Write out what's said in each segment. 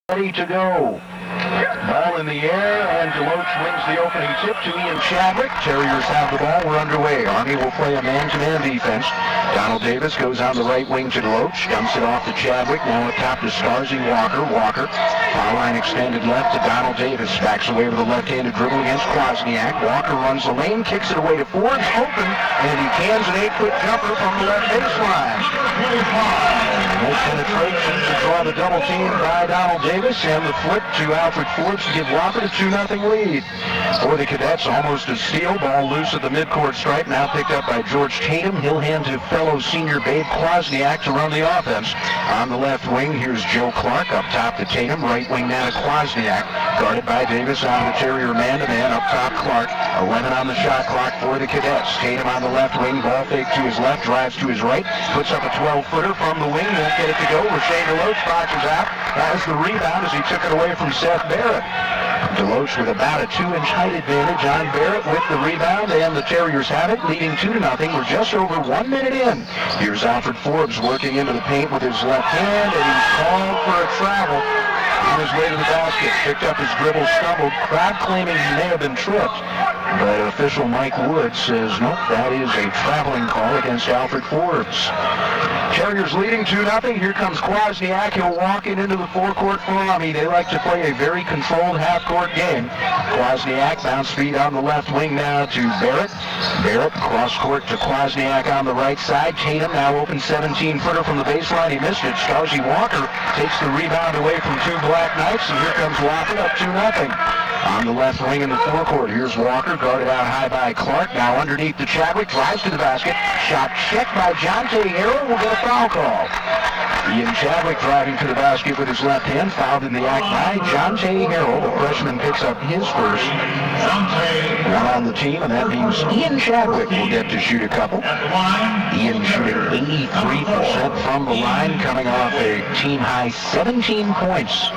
Ready to go. Ball in the air, and Deloach wins the opening tip to Ian Chadwick. Terriers have the ball. We're underway. Army will play a man-to-man defense. Donald Davis goes on the right wing to Deloach, dumps it off to Chadwick. Now up top to Starzy Walker. Foul line extended left to Donald Davis. Backs away with a left-handed dribble against Kwasniak. Walker runs the lane, kicks it away to Forbes, open, and he cans an 8-foot jumper from the left baseline. No penetration to draw the double team by Donald Davis, and the flip to Alfred Forbes to give Wofford a 2-0 lead. For the Cadets, almost a steal. Ball loose at the midcourt stripe, now picked up by George Tatum. He'll hand to fellow senior Babe Kwasniak to run the offense. On the left wing, here's Joe Clark. Up top to Tatum. Right wing now to Kwasniak. Guarded by Davis on the Terrier man-to-man. Up top, Clark. 11 on the shot clock for the Cadets. Tatum on the left wing. Ball fake to his left. Drives to his right. Puts up a 12-footer from the wing. Won't get it to go. Rashawn Deloach boxes out. Has the rebound as he took it away from Seth Barrett. Deloach with about a 2-inch height advantage on Barrett with the rebound, and the Terriers have it, leading 2-0. We're just over 1 minute in. Here's Alfred Forbes working into the paint with his left hand, and he's called for a travel on his way to the basket. Picked up his dribble, stumbled. Crowd claiming he may have been tripped, but official Mike Wood says, nope, that is a traveling call against Alfred Forbes. Terriers leading 2-0. Here comes Kwasniak. He'll walk it into the forecourt for Army. They like to play a very controlled half-court game. Kwasniak bounce feed on the left wing now to Barrett. Barrett cross-court to Kwasniak on the right side. Tatum now open 17-footer from the baseline. He missed it. Starzy Walker takes the rebound away from two Black Knights, and here comes Wofford up 2-0. On the left wing in the forecourt, here's Walker, guarded out high by Clark. Now underneath to Chadwick, drives to the basket. Shot checked by Jonte Harrell, will get a foul call. Ian Chadwick driving to the basket with his left hand, fouled in the act by Jonte Harrell. The freshman picks up his first. One on the team, and that means Ian Chadwick will get to shoot a couple. Ian shooting 83% from the line, coming off a team-high 17 points.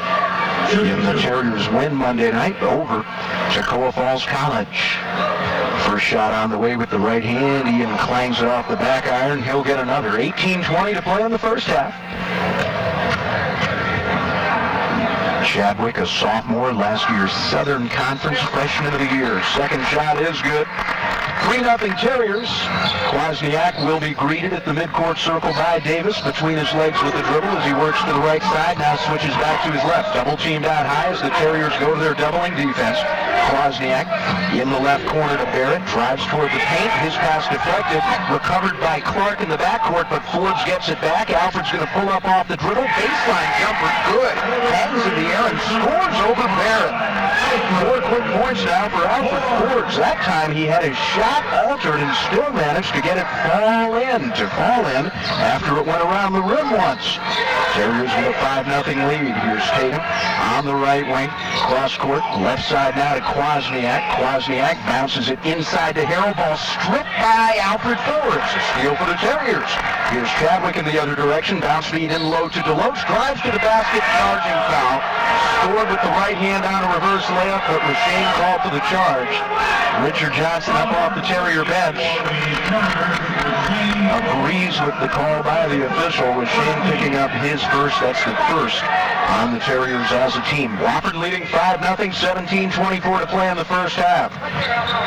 In the Terriers win Monday night over Toccoa Falls College. First shot on the way with the right hand. Ian clangs it off the back iron. He'll get another. 18-20 to play in the first half. Chadwick, a sophomore, last year's Southern Conference Freshman of the Year. Second shot is good. 3-0 Terriers. Kwasniak will be greeted at the midcourt circle by Davis between his legs with the dribble as he works to the right side. Now switches back to his left. Double teamed out high as the Terriers go to their doubling defense. Kwasniak in the left corner to Barrett. Drives toward the paint. His pass deflected. Recovered by Clark in the backcourt, but Forbes gets it back. Alfred's going to pull up off the dribble. Baseline jumper, good. Hangs in the air and scores over Barrett. 4 quick points now for Alfred Forbes. That time he had his shot altered and still managed to get it fall in after it went around the rim once. Terriers with a 5-0 lead. Here's Tatum on the right wing. Cross court, left side now to Kwasniak. Kwasniak bounces it inside to Harrell. Ball stripped by Alfred Forbes. A steal for the Terriers. Here's Chadwick in the other direction. Bounce feed in low to Deloach. Drives to the basket. Charging foul. Scored with the right hand on a reverse layup, but Rashawn called for the charge. Richard Johnson up off the Terrier bench agrees with the call by the official. Rashawn picking up his first. That's the first on the Terriers as a team. Wofford leading 5-0, 17-24 to play in the first half.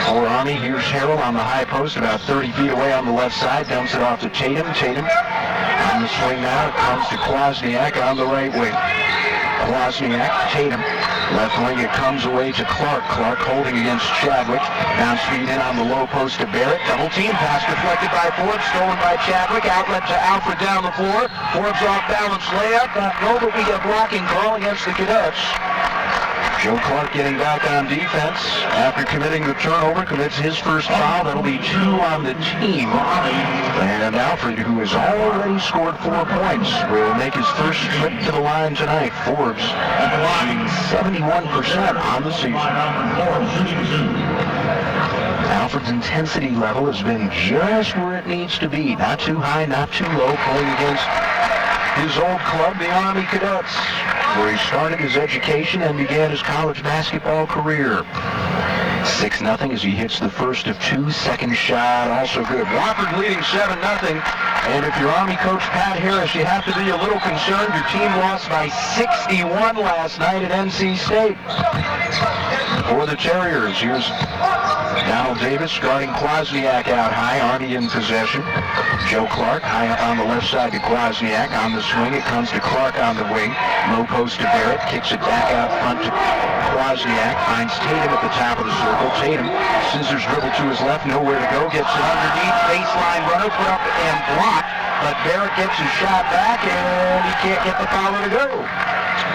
For Army, here's Harrell on the high post, about 30 feet away on the left side. Dumps it off to Tatum. Tatum on the swing now. It comes to Kwasniak on the right wing. Kwasniak, Tatum, left wing, it comes away to Clark. Clark holding against Chadwick. Bounce feed in on the low post to Barrett. Double team pass deflected by Forbes, stolen by Chadwick. Outlet to Alfred down the floor. Forbes off balance layup. No, but we get blocking call against the Cadets. Joe Clark getting back on defense after committing the turnover, commits his first foul. That'll be 2 on the team. And Alfred, who has already scored 4 points, will make his first trip to the line tonight. Forbes shooting 71% on the season. Alfred's intensity level has been just where it needs to be. Not too high, not too low, playing against his old club, the Army Cadets, where he started his education and began his college basketball career. 6-0 as he hits the first of two. Second shot also good. Wofford leading 7-0. And if you're Army coach Pat Harris, you have to be a little concerned. Your team lost by 61 last night at NC State. For the Terriers, here's Donald Davis guarding Kwasniak out high. Army in possession. Joe Clark high up on the left side to Kwasniak. On the swing, it comes to Clark on the wing. Low post to Barrett. Kicks it back out front to Kwasniak. Finds Tatum at the top of the circle. Tatum, scissors dribble to his left. Nowhere to go. Gets it underneath. Baseline runner. Put up and blocked. But Barrett gets his shot back, and he can't get the follow to go.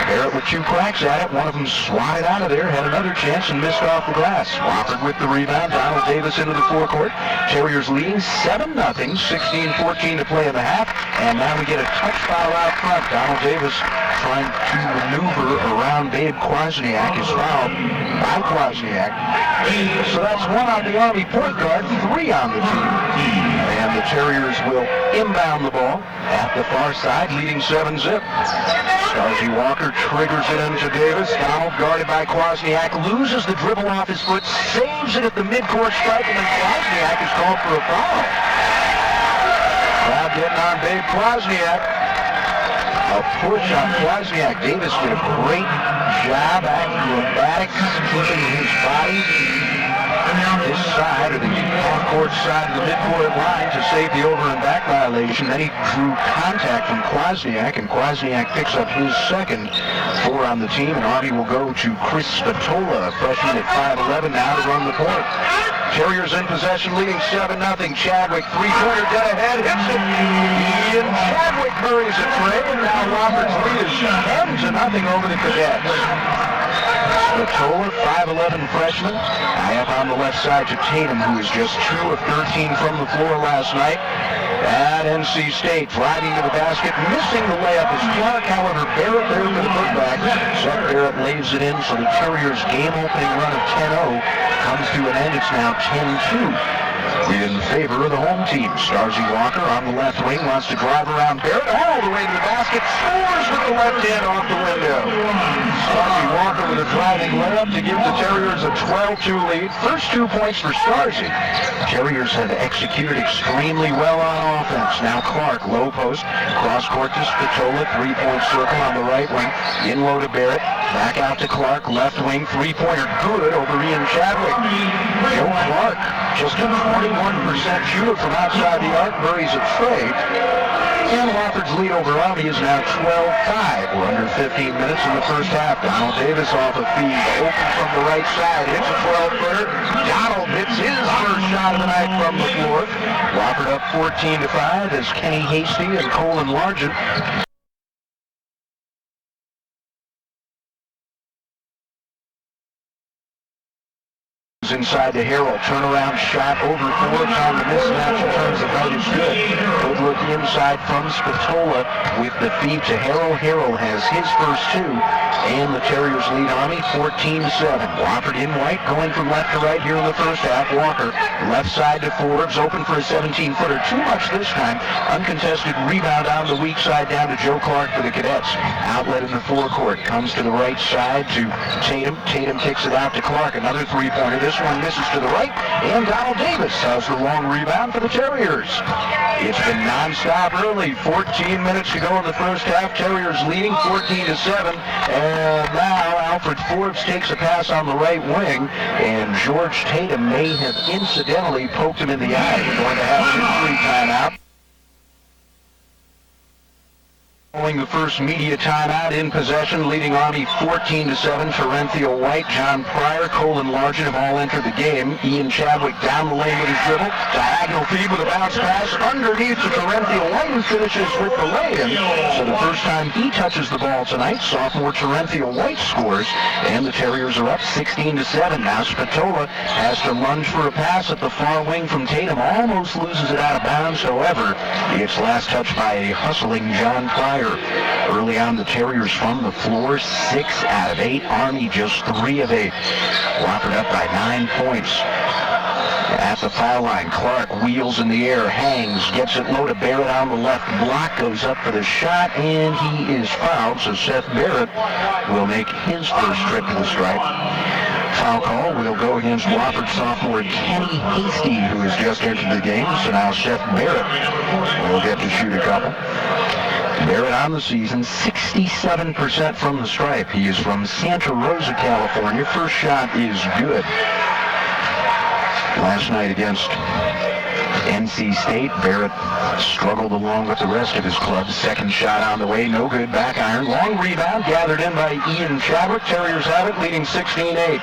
Barrett with two cracks at it. One of them swatted out of there, had another chance and missed off the glass. Wofford with the rebound. Donald Davis into the forecourt. Terriers leading 7-0. 16-14 to play in the half. And now we get a touch foul out front. Donald Davis trying to maneuver around Babe Kwasniak. Is fouled by Kwasniak. So that's one on the Army point guard, 3 on the team. And the Terriers will inbound the ball at the far side, leading 7-0. Starzy Walker triggers it into Davis. Donald guarded by Kwasniak, loses the dribble off his foot, saves it at the midcourt stripe, and then Kwasniak is called for a foul. Crowd getting on Babe Kwasniak. A push on Kwasniak. Davis did a great job, acrobatics, keeping his body this side, or the half-court side of the midcourt line, to save the over and back violation. Then he drew contact from Kwasniak, and Kwasniak picks up his second, 4 on the team, and Army will go to Chris Spatola, a freshman at 5'11", now to run the point. Terriers in possession, leading 7-0. Chadwick, three-pointer, dead ahead, hits it. Ian Chadwick buries a tray, and now Wofford's lead is 10-0 over the Cadets. Spatola, 5'11" freshman, high up on the left side to Tatum, who is just 2 of 13 from the floor last night at NC State. Driving to the basket, missing the layup is Clark. However, Barrett there for the putback. Seth Barrett lays it in, so the Terriers' game-opening run of 10-0 comes to an end. It's now 10-2. In favor of the home team. Starzy Walker on the left wing wants to drive around Barrett all the way to the basket, scores with the left hand off the window. Starzy Walker with a driving layup to give the Terriers a 12-2 lead. First 2 points for Starzy. Terriers have executed extremely well on offense. Now Clark, low post, cross court to Spatola, 3-point circle on the right wing. In low to Barrett, back out to Clark, left wing, 3-pointer good over Ian Chadwick. Joe Clark, just a 21% shooter from outside the arc, buries a tray. And Wofford's lead over Army is now 12-5. We're under 15 minutes in the first half. Donald Davis off a feed, open from the right side, hits a 12-footer. Donald hits his first shot of the night from the floor. Wofford up 14-5 as Kenny Hasty and Colin Largent inside to Harrell. Turnaround shot over Forbes on the mismatch in terms of how it's good. Good look inside from Spatola with the feed to Harrell. Harrell has his first 2, and the Terriers lead Army 14-7. Wofford in white, going from left to right here in the first half. Walker, left side to Forbes, open for a 17-footer. Too much this time. Uncontested rebound on the weak side down to Joe Clark for the Cadets. Outlet in the forecourt. Comes to the right side to Tatum. Tatum kicks it out to Clark. Another 3-pointer. This one misses to the right, and Donald Davis has the long rebound for the Terriers. It's been non-stop early. 14 minutes to go in the first half. Terriers leading 14-7, and now Alfred Forbes takes a pass on the right wing, and George Tatum may have incidentally poked him in the eye. We're going to have an injury timeout. Following the first media timeout, in possession, leading Army 14-7. Terenthio White, John Pryor, Colin Largent have all entered the game. Ian Chadwick down the lane with his dribble. Diagonal feed with a bounce pass underneath to Terenthio White, who finishes with the lay-in. So the first time he touches the ball tonight, sophomore Terenthio White scores, and the Terriers are up 16-7. Now Spatola has to lunge for a pass at the far wing from Tatum. Almost loses it out of bounds, however, it's last touched by a hustling John Pryor. Early on, the Terriers from the floor, 6 out of 8. Army just 3 of 8. Wofford up by 9 points. At the foul line, Clark wheels in the air, hangs, gets it low to Barrett on the left block, goes up for the shot, and he is fouled, so Seth Barrett will make his first trip to the stripe. Foul call will go against Wofford sophomore Kenny Hasty, who has just entered the game. So now Seth Barrett will get to shoot a couple. Barrett on the season, 67% from the stripe. He is from Santa Rosa, California. First shot is good. Last night against NC State, Barrett struggled along with the rest of his club. Second shot on the way, no good. Back iron. Long rebound gathered in by Ian Chadwick. Terriers have it, leading 16-8.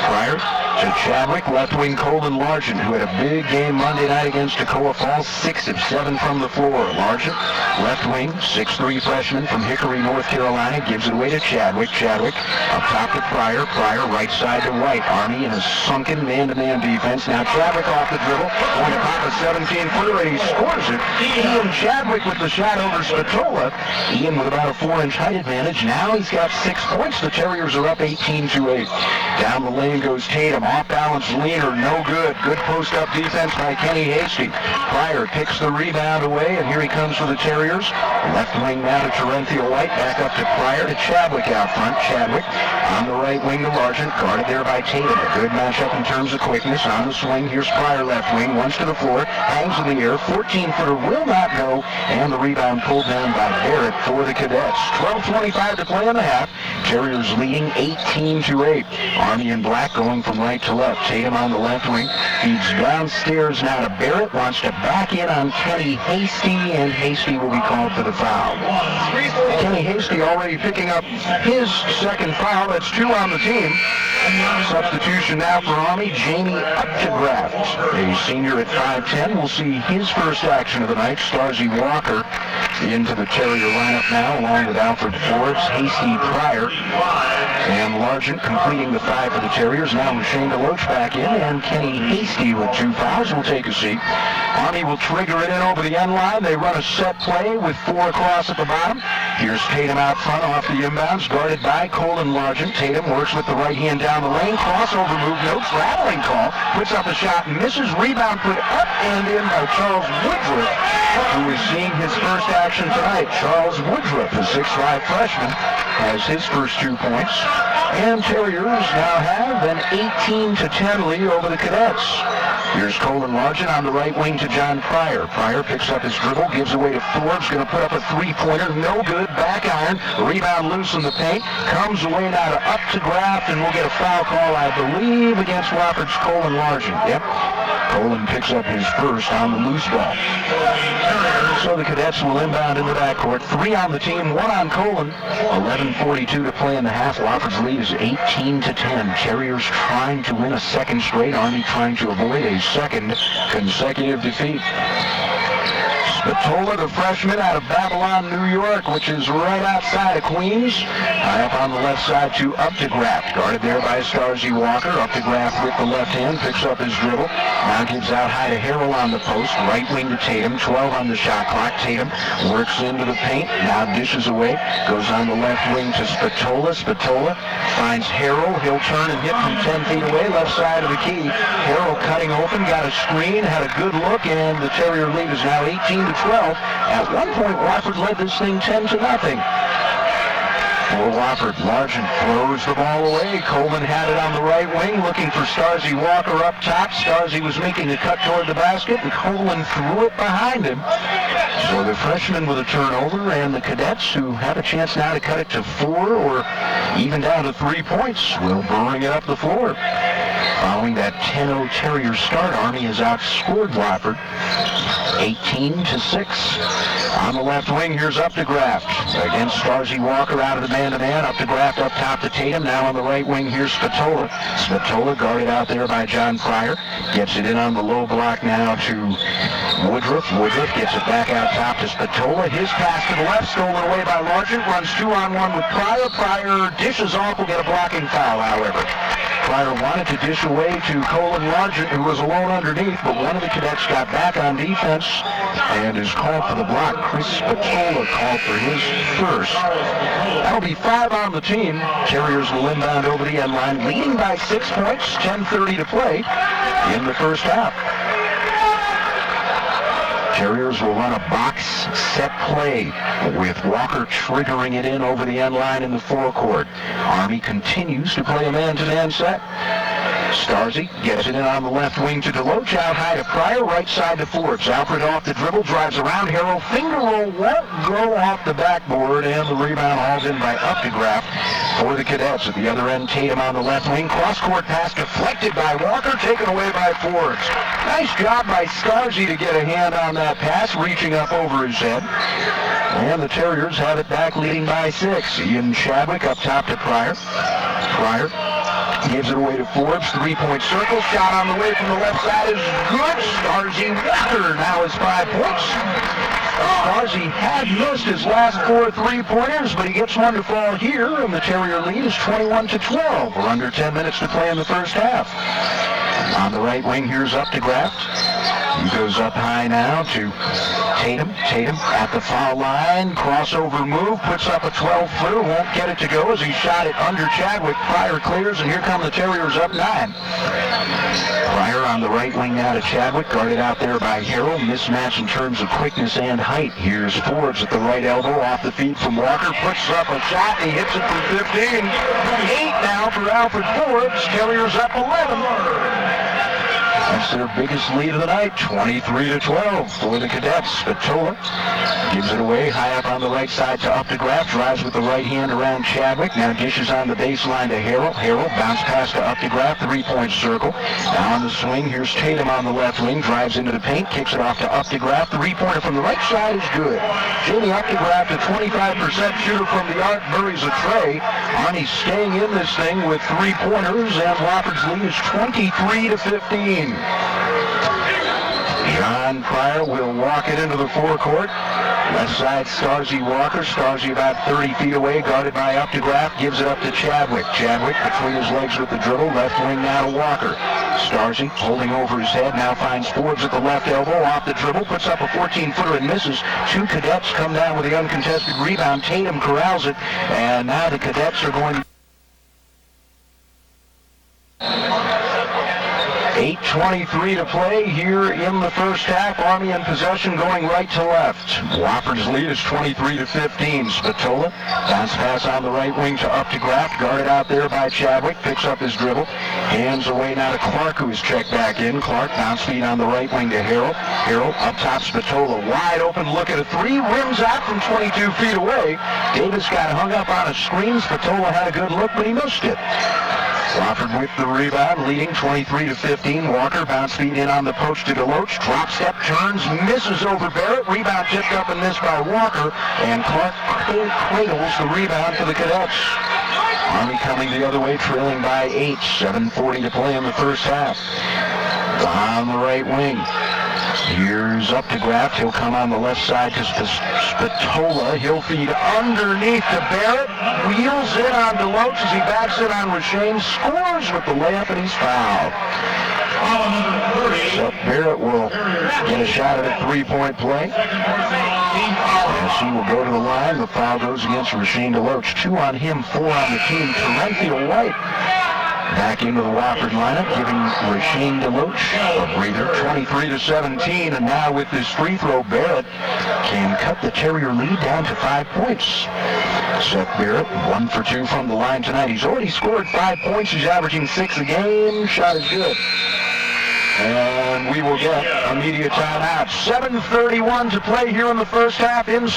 Prior to Chadwick, left wing Colin Largent, who had a big game Monday night against Toccoa Falls, 6 of 7 from the floor. Largent, left wing, 6'3" freshman from Hickory, North Carolina, gives it away to Chadwick. Chadwick up top to Pryor. Pryor right side to White. Army in a sunken man-to-man defense. Now Chadwick off the dribble, going to pop a 17-footer, and he scores it. Ian Chadwick with the shot over Spatola. Ian with about a 4-inch height advantage. Now he's got 6 points. The Terriers are up 18-8. Down the lane goes Tatum. Off-balance leaner, no good. Good post-up defense by Kenny Hasty. Pryor picks the rebound away, and here he comes for the Terriers. Left wing now to Terenthia White. Back up to Pryor to Chadwick out front. Chadwick on the right wing to Largent. Guarded there by Tatum. A good matchup in terms of quickness. On the swing, here's Pryor left wing. Once to the floor. Hangs in the air. 14-footer will not go. And the rebound pulled down by Barrett for the Cadets. 12:25 to play in the half. Terriers leading 18-8. Army in black going from right to left. Tatum on the left wing. Feeds downstairs now to Barrett. Wants to back in on Kenny Hasty, and Hasty will be called for the foul. Kenny Hasty already picking up his second foul. That's 2 on the team. Substitution now for Army, Jamie Uptegraft, a senior at 5'10". We'll see his first action of the night. Starzy Walker into the Terrier lineup now, along with Alfred Forbes, Hasty, Pryor, and Largent completing the 5 for the Terriers. Now Shane DeLoach back in, and Kenny Hasty with 2 fouls will take a seat. Army will trigger it in over the end line. They run a set play with 4 across at the bottom. Here's Tatum out front off the inbounds, guarded by Colin Largent. Tatum works with the right hand down the lane. Crossover move, no traveling call. Puts up a shot, misses. Rebound put up and in by Charles Woodruff, who is seeing his first action tonight. Charles Woodruff, a 6'5" freshman, has his first 2 points. And Terriers now have an 18-10 lead over the Cadets. Here's Colin Largent on the right wing to John Pryor. Pryor picks up his dribble, gives away to Forbes, going to put up a 3-pointer, no good, back iron, rebound loose in the paint, comes away now to Uptegraft, and we'll get a foul call, I believe, against Wofford's Colin Largent. Yep, Colin picks up his first on the loose ball. So the Cadets will inbound in the backcourt. 3 on the team, 1 on Colin. 11:42 to play in the half. Wofford's lead is 18-10. Terriers trying to win a second straight. Army trying to avoid a second consecutive defeat. Spatola, the freshman out of Babylon, New York, which is right outside of Queens. High up on the left side to Uptegraft, guarded there by Starzy Walker. Uptegraft with the left hand, picks up his dribble. Now gives out high to Harrell on the post. Right wing to Tatum, 12 on the shot clock. Tatum works into the paint, now dishes away. Goes on the left wing to Spatola. Spatola finds Harrell. He'll turn and hit from 10 feet away, left side of the key. Harrell cutting open, got a screen, had a good look, and the Terrier lead is now 18-12. At one point, Wofford led this thing 10-0. For Wofford, Largent throws the ball away. Coleman had it on the right wing, looking for Starzy Walker up top. Starzy was making a cut toward the basket, and Coleman threw it behind him. So the freshman with a turnover, and the Cadets, who have a chance now to cut it to 4 or even down to 3 points, will bring it up the floor. Following that 10-0 Terrier start, Army has outscored Wofford 18-6. On the left wing, here's Uptegraft against Starzy Walker out of the man-to-man. Uptegraft up top to Tatum. Now on the right wing, here's Spatola. Spatola guarded out there by John Pryor. Gets it in on the low block now to Woodruff. Woodruff gets it back out top to Spatola. His pass to the left, stolen away by Largent. Runs 2-on-1 with Pryor. Pryor dishes off, will get a blocking foul, however. Pryor wanted to dish away to Colin Largent, who was alone underneath, but one of the Cadets got back on defense and is called for the block. Chris Spatola called for his first. That'll be 5 on the team. Terriers will inbound over the end line, leading by 6 points, 10:30 to play in the first half. Terriers will run a box set play with Walker triggering it in over the end line in the forecourt. Army continues to play a man-to-man set. Starzy gets it in on the left wing to Deloach, out high to Pryor, right side to Forbes. Alfred off the dribble, drives around. Harrell finger roll won't go off the backboard, and the rebound hauled in by Updegraff for the Cadets. At the other end, Tatum on the left wing. Cross-court pass deflected by Walker, taken away by Forbes. Nice job by Starzy to get a hand on that pass, reaching up over his head. And the Terriers have it back, leading by 6. Ian Chadwick up top to Pryor. Pryor gives it away to Forbes. Three-point circle. Shot on the way from the left side is good. Starzy Walker now has 5 points. Starzy had missed his last 4 three-pointers, but he gets one to fall here, and the Terrier lead is 21-12. We're under 10 minutes to play in the first half. On the right wing, here's Updegraff. He goes up high now to Tatum. Tatum at the foul line. Crossover move. Puts up a 12-footer. Won't get it to go as he shot it under Chadwick. Pryor clears, and here come the Terriers up 9. Pryor on the right wing now to Chadwick. Guarded out there by Harrell. Mismatch in terms of quickness and height. Here's Forbes at the right elbow. Off the feed from Walker. Puts up a shot. He hits it for 15. 8 now for Alfred Forbes. Terriers up 11. That's their biggest lead of the night, 23-12 for the Cadets. Spatola gives it away, high up on the right side to Updegraff, drives with the right hand around Chadwick, now dishes on the baseline to Harrell. Harrell bounce pass to Updegraff, three-point circle. Now on the swing, here's Tatum on the left wing, drives into the paint, kicks it off to Updegraff. Three-pointer from the right side is good. Jamie Updegraff, a 25% shooter from the arc, buries a tray. Arnie's staying in this thing with three-pointers, and Wofford's lead is 23-15. John Pryor will walk it into the forecourt. Left side, Starzy Walker. Starzy about 30 feet away, guarded by Updegraff. Gives it up to Chadwick. Chadwick between his legs with the dribble. Left wing now to Walker. Starzy holding over his head. Now finds Forbes at the left elbow. Off the dribble. Puts up a 14-footer and misses. 2 Cadets come down with the uncontested rebound. Tatum corrals it. And now the Cadets are going to... 8:23 to play here in the first half. Army in possession going right to left. Wofford's lead is 23-15. Spatola, bounce pass on the right wing to Updegraff, guarded out there by Chadwick, picks up his dribble, hands away now to Clark, who is checked back in. Clark bounce feed on the right wing to Harrell. Harrell up top, Spatola wide open, look at a three, rims out from 22 feet away. Davis got hung up on a screen. Spatola had a good look, but he missed it. Wofford with the rebound, leading 23-15. Walker bounce feed in on the post to Deloach. Drop step, turns, misses over Barrett. Rebound tipped up and missed by Walker. And Clark cradles the rebound for the Cadets. Army coming the other way, trailing by 8. 7:40 to play in the first half. On the right wing. Here's Updegraff. He'll come on the left side to Spatola. He'll feed underneath to Barrett. Wheels in on Deloach as he backs it on Rashane. Scores with the layup, and he's fouled. So Barrett will get a shot at a three-point play. As he will go to the line, the foul goes against Rashane Deloach. 2 on him, 4 on the team. Terenthia White back into the Wofford lineup, giving Rashane Deloach a breather. 23-17, and now with this free throw, Barrett can cut the Terrier lead down to 5 points. Seth Barrett, 1 for 2 from the line tonight. He's already scored 5 points. He's averaging 6 a game. Shot is good. And we will get a media timeout. 7:31 to play here in the first half. In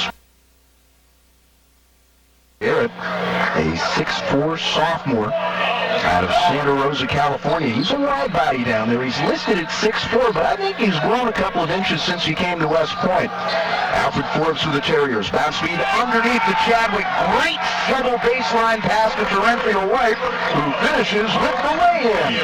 Barrett, a 6'4" sophomore out of Santa Rosa, California. He's a wide body down there. He's listed at 6'4", but I think he's grown a couple of inches since he came to West Point. Alfred Forbes for the Terriers. Bounce feed underneath to Chadwick. Great double baseline pass to Terenthia White, who finishes with the lay-in.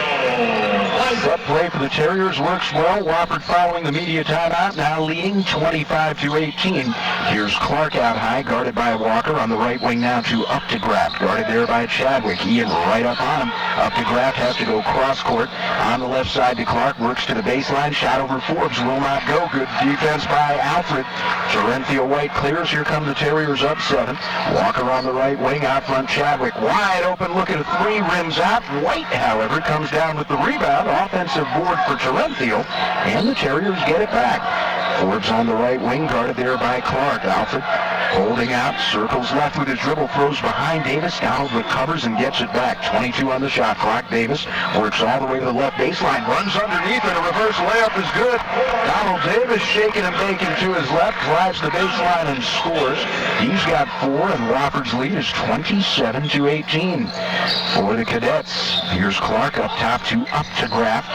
That play for the Terriers works well. Wofford following the media timeout, now leading 25-18. Here's Clark out high, guarded by Walker. On the right wing now to Updegraff, guarded there by Chadwick. Ian right up on him. Updegraff has to go cross-court. On the left side to Clark, works to the baseline. Shot over Forbes, will not go. Good defense by Alfred. Terenthia White clears. Here come the Terriers up 7. Walker on the right wing, out front Chadwick. Wide open, look at a three, rims out. White, however, comes down with the rebound. Offensive board for Terenthia, and the Terriers get it back. Forbes on the right wing, guarded there by Clark. Alfred holding out, circles left with his dribble, throws behind Davis. Donald recovers and gets it back. 22 on the shot clock. Davis works all the way to the left baseline, runs underneath, and a reverse layup is good. Donald Davis shaking and baking to his left, drives the baseline and scores. He's got 4, and Wofford's lead is 27-18 for the Cadets. Here's Clark up top to Graff.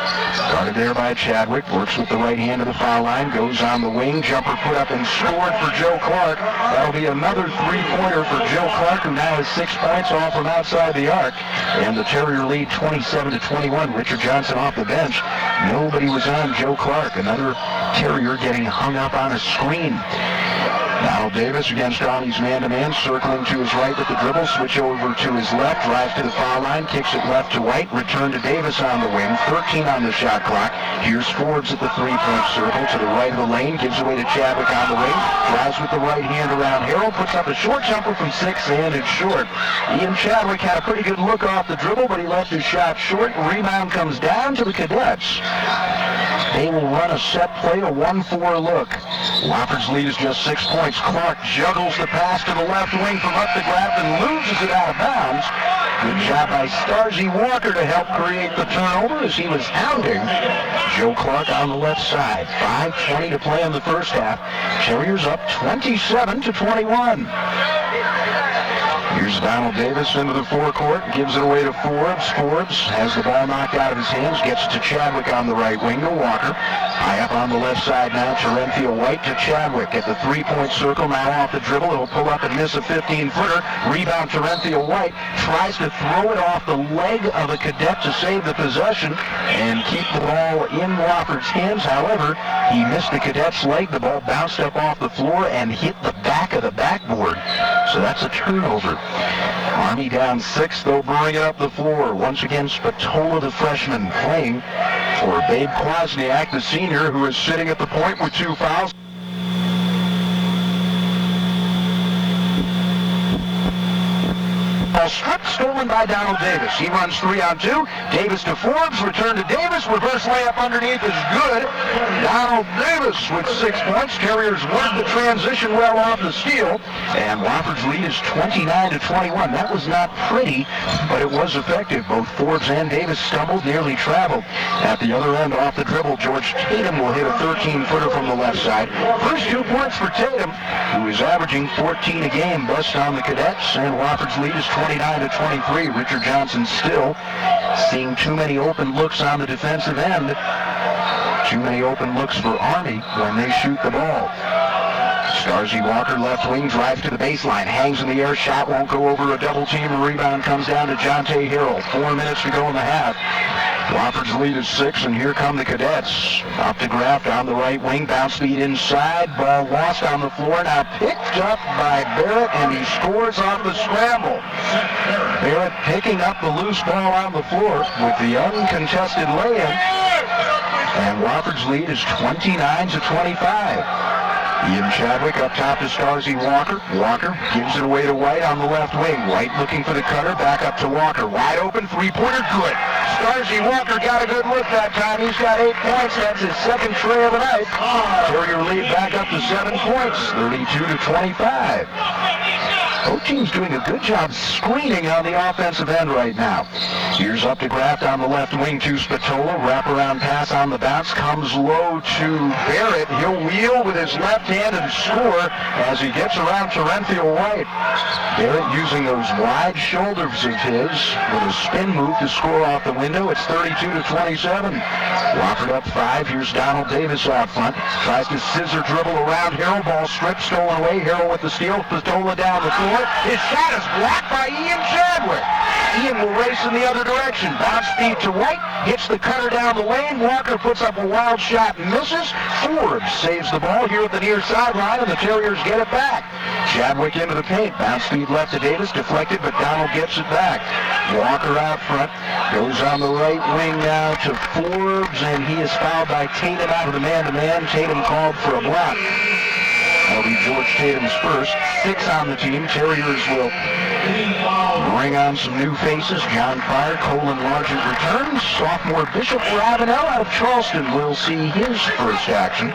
Guarded there by Chadwick, works with the right hand of the foul line, goes on the wing, jumper put up and scored for Joe Clark. That'll be another three-pointer for Joe Clark, who now has 6 points, all from outside the arc. And the Terrier lead 27-21. Richard Johnson off the bench. Nobody was on Joe Clark. Another Terrier getting hung up on a screen. Donald Davis against Army's man-to-man, circling to his right with the dribble, switch over to his left, drives to the foul line, kicks it left to White, return to Davis on the wing, 13 on the shot clock. Here's Forbes at the three-point circle to the right of the lane, gives away to Chadwick on the wing, drives with the right hand around Harold, puts up a short jumper from 6, and it's short. Ian Chadwick had a pretty good look off the dribble, but he left his shot short. Rebound comes down to the Cadets. They will run a set play, a 1-4 look. Wofford's lead is just 6 points. Clark juggles the pass to the left wing from up the Graff and loses it out of bounds. Good job by Starzy Walker to help create the turnover as he was hounding Joe Clark on the left side. 5:20 to play in the first half. Terriers up 27-21. Here's Donald Davis into the forecourt, gives it away to Forbes. Forbes has the ball knocked out of his hands, gets it to Chadwick on the right wing to Walker. High up on the left side now, Terenthia White to Chadwick at the three-point circle, now off the dribble. He'll pull up and miss a 15-footer. Rebound, Terenthia White tries to throw it off the leg of a Cadet to save the possession and keep the ball in Wofford's hands. However, he missed the Cadet's leg. The ball bounced up off the floor and hit the back of the backboard. So that's a turnover. Army down 6, they'll bring it up the floor. Once again, Spatola, the freshman, playing for Babe Kwasniak, the senior, who is sitting at the point with 2 fouls. Ball stripped, stolen by Donald Davis. He runs 3-on-2. Davis to Forbes, return to Davis. Reverse layup underneath is good. Donald Davis with 6 points. Terriers worked the transition well off the steal. And Wofford's lead is 29-21. That was not pretty, but it was effective. Both Forbes and Davis stumbled, nearly traveled. At the other end, off the dribble, George Tatum will hit a 13-footer from the left side. First 2 points for Tatum, who is averaging 14 a game. Bust on the Cadets, and Wofford's lead is 29-23. Richard Johnson still seeing too many open looks on the defensive end. Too many open looks for Army when they shoot the ball. Starzy Walker, left wing, drives to the baseline, hangs in the air, shot won't go over a double team. Rebound comes down to Jonte Harrell. 4 minutes to go in the half. Wofford's lead is 6, and here come the Cadets. Up to Graff on the right wing, bounce feed inside, ball lost on the floor, now picked up by Barrett, and he scores off the scramble. Barrett picking up the loose ball on the floor with the uncontested lay-in, and Wofford's lead is 29-25. Ian Chadwick up top to Starzy Walker. Walker gives it away to White on the left wing. White looking for the cutter, back up to Walker. Wide open, three-pointer, good. Starzy Walker got a good look that time. He's got 8 points. That's his second tray of the night. Terrier lead back up to 7 points, 32-25. Both teams doing a good job screening on the offensive end right now. Here's up to Graff on the left wing to Spatola. Wraparound pass on the bounce. Comes low to Barrett. He'll wheel with his left hand and score as he gets around Terenthia White. Barrett using those wide shoulders of his with a spin move to score off the window. It's 32-27. Wofford up 5. Here's Donald Davis out front. Tries to scissor dribble around Harrell. Ball stripped, stolen away. Harrell with the steal. Spatola down the floor. His shot is blocked by Ian Chadwick. Ian will race in the other direction. Bounce feed to White. Hits the cutter down the lane. Walker puts up a wild shot and misses. Forbes saves the ball here at the near sideline, and the Terriers get it back. Chadwick into the paint. Bounce feed left to Davis. Deflected, but Donald gets it back. Walker out front. Goes on the right wing now to Forbes, and he is fouled by Tatum out of the man-to-man. Tatum called for a block. That'll be George Tatum's first. 6 on the team. Terriers will bring on some new faces. John Pryor, Colin Largent returns. Sophomore Bishop Ravenel out of Charleston will see his first action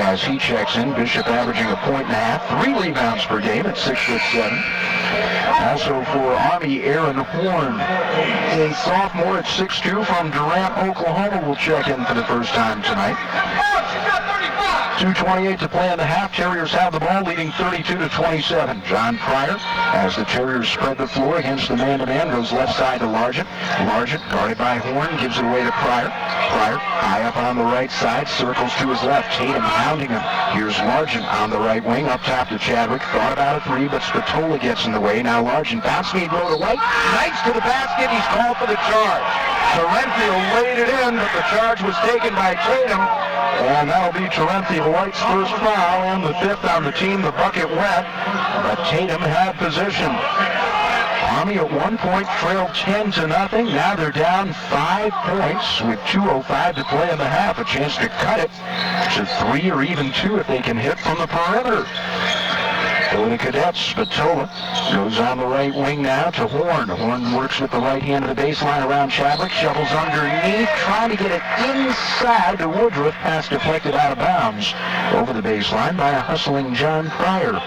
as he checks in. Bishop averaging a point and a half, 3 rebounds per game at 6'7". Also for Army, Aaron Horn, a sophomore at 6'2" from Durant, Oklahoma, will check in for the first time tonight. 2:28 to play in the half. Terriers have the ball, leading 32-27. John Pryor, as the Terriers spread the floor against the man-to-man, goes left side to Largent. Largent, guarded by Horn, gives it away to Pryor. Pryor, high up on the right side, circles to his left. Tatum hounding him. Here's Largent on the right wing, up top to Chadwick. Thought about a 3, but Spatola gets in the way. Now Largent, bounce lead, low to White. Nice to the basket. He's called for the charge. Terenthiel laid it in, but the charge was taken by Tatum. And that'll be Terenthiel White's first foul and the 5th on the team. The bucket went, but Tatum had possession. Army at one point trailed 10-0. Now they're down 5 points with 2:05 to play in the half. A chance to cut it to 3 or even 2 if they can hit from the perimeter. For the Cadets, Spatola goes on the right wing now to Horn. Horn works with the right hand of the baseline around Chadwick, shovels underneath, trying to get it inside to Woodruff. Pass deflected out of bounds over the baseline by a hustling John Pryor.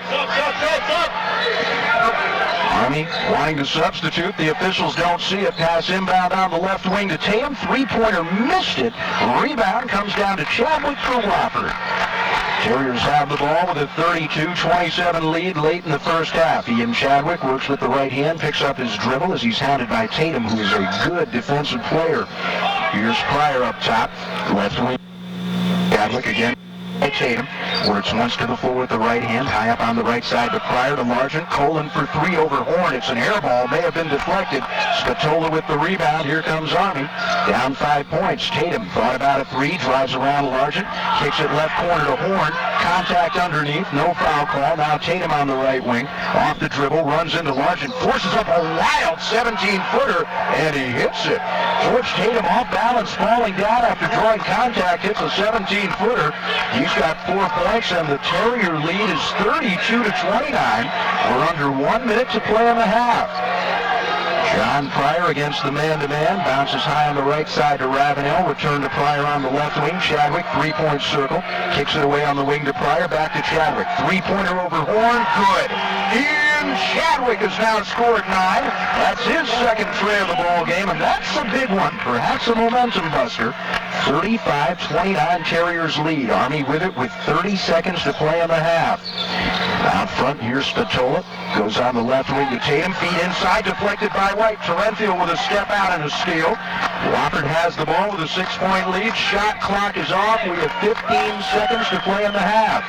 Army wanting to substitute. The officials don't see it. Pass inbound on the left wing to Tatum. Three-pointer missed it. Rebound comes down to Chadwick for Wofford. Terriers have the ball with a 32-27 lead late in the first half. Ian Chadwick works with the right hand, picks up his dribble as he's hounded by Tatum, who is a good defensive player. Here's Pryor up top. Left wing. Chadwick again. Tatum works once to the floor with the right hand, high up on the right side to Pryor to Largent. Colin for 3 over Horn. It's an air ball, may have been deflected. Spatola with the rebound. Here comes Army. Down 5 points. Tatum thought about a 3, drives around Largent, kicks it left corner to Horn. Contact underneath, no foul call. Now Tatum on the right wing, off the dribble, runs into Largent, forces up a wild 17-footer, and he hits it. George Tatum off balance, falling down after drawing contact, hits a 17-footer. He's got 4 points, and the Terrier lead is 32-29. We're under 1 minute to play in the half. John Pryor against the man-to-man, bounces high on the right side to Ravenel, return to Pryor on the left wing. Chadwick, 3-point circle, kicks it away on the wing to Pryor, back to Chadwick. 3-pointer over Horn, good. Ian Chadwick has now scored 9. That's his second tray of the ball game, and that's a big one, perhaps a momentum buster. 35-29 Terriers lead. Army with it with 30 seconds to play in the half. Out front, here's Spatola. Goes on the left wing to Tatum. Feed inside, deflected by White. Terenthiel with a step out and a steal. Wofford has the ball with a 6-point lead. Shot clock is off. We have 15 seconds to play in the half.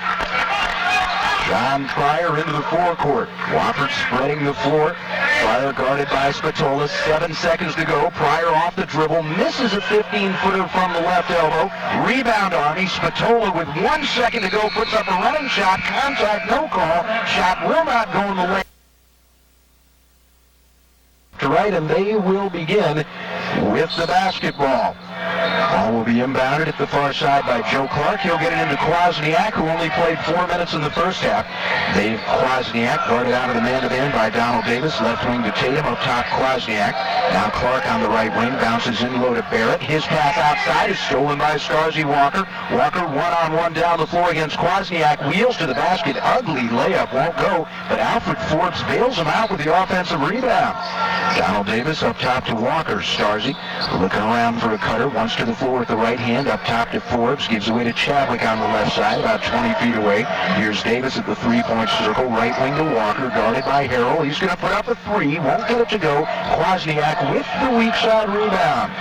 John Pryor into the forecourt. Wofford spreading the floor. Pryor guarded by Spatola. 7 seconds to go. Pryor off the dribble. Misses a 15-footer from the left elbow. Rebound Army. Spatola with 1 second to go puts up a running shot. Contact, no call. Shot will not go in the lane. Right, and they will begin with the basketball. Ball will be inbounded at the far side by Joe Clark. He'll get it into Kwasniak, who only played 4 minutes in the first half. Dave Kwasniak guarded out of the man-to-man by Donald Davis. Left wing to Tatum, up top Kwasniak. Now Clark on the right wing, bounces in low to Barrett. His pass outside is stolen by Starzy Walker. Walker one-on-one down the floor against Kwasniak. Wheels to the basket. Ugly layup, won't go. But Alfred Forbes bails him out with the offensive rebound. Donald Davis up top to Walker. Starzy looking around for a cutter. Once to the floor with the right hand, up top to Forbes, gives away to Chadwick on the left side, about 20 feet away. Here's Davis at the 3-point circle, right wing to Walker, guarded by Harrell. He's going to put up a 3, won't get it to go. Kwasniak with the weak side rebound.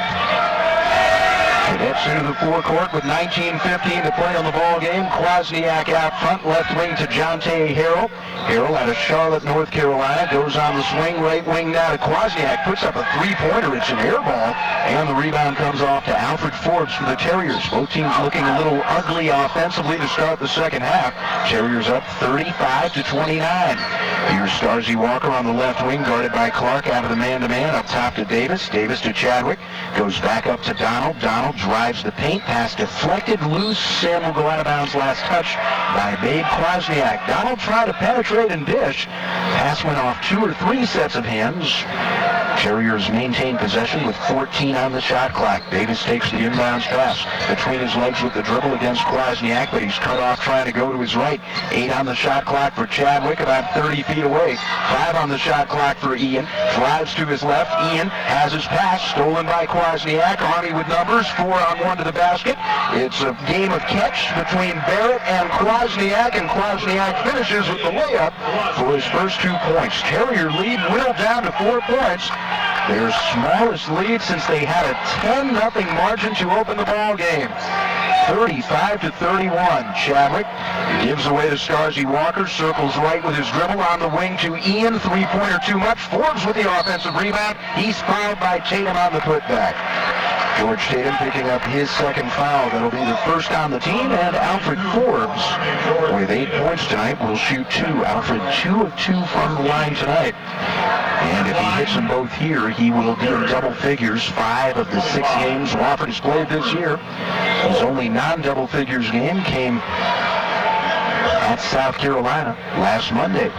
Cadets into the forecourt with 19:15 to play on the ball game. Kwasniak out front, left wing to Jonte Harrell. Harrell out of Charlotte, North Carolina, goes on the swing, right wing now to Kwasniak, puts up a 3-pointer. It's an air ball, and the rebound comes off to Alfred Forbes for the Terriers. Both teams looking a little ugly offensively to start the second half. Terriers up 35-29. Here's Starzy Walker on the left wing, guarded by Clark out of the man-to-man, up top to Davis. Davis to Chadwick, goes back up to Donald. Donald drives the paint, pass deflected, loose, and will go out of bounds. Last touch by Babe Kwasniak. Donald tried to penetrate and dish. Pass went off 2 or 3 sets of hands. Terriers maintain possession with 14 on the shot clock. Davis takes the inbounds pass between his legs with the dribble against Kwasniak, but he's cut off trying to go to his right. 8 on the shot clock for Chadwick, about 30 feet away. 5 on the shot clock for Ian. Drives to his left. Ian has his pass stolen by Kwasniak. Army with numbers, 4-on-1 to the basket. It's a game of catch between Barrett and Kwasniak finishes with the layup for his first 2 points. Terrier lead whittled down to 4 points. Their smallest lead since they had a 10-0 margin to open the ball game. 35-31. Chadwick gives away to Starzy Walker, circles right with his dribble on the wing to Ian. 3-pointer too much. Forbes with the offensive rebound. He's fouled by Tatum on the putback. George Tatum picking up his second foul. That'll be the first on the team, and Alfred Forbes, with 8 points tonight, will shoot 2. Alfred 2 of 2 from the line tonight. And if he hits them both here, he will be in double figures. 5 of the 6 games Wofford has played this year. His only non-double figures game came at South Carolina last Monday.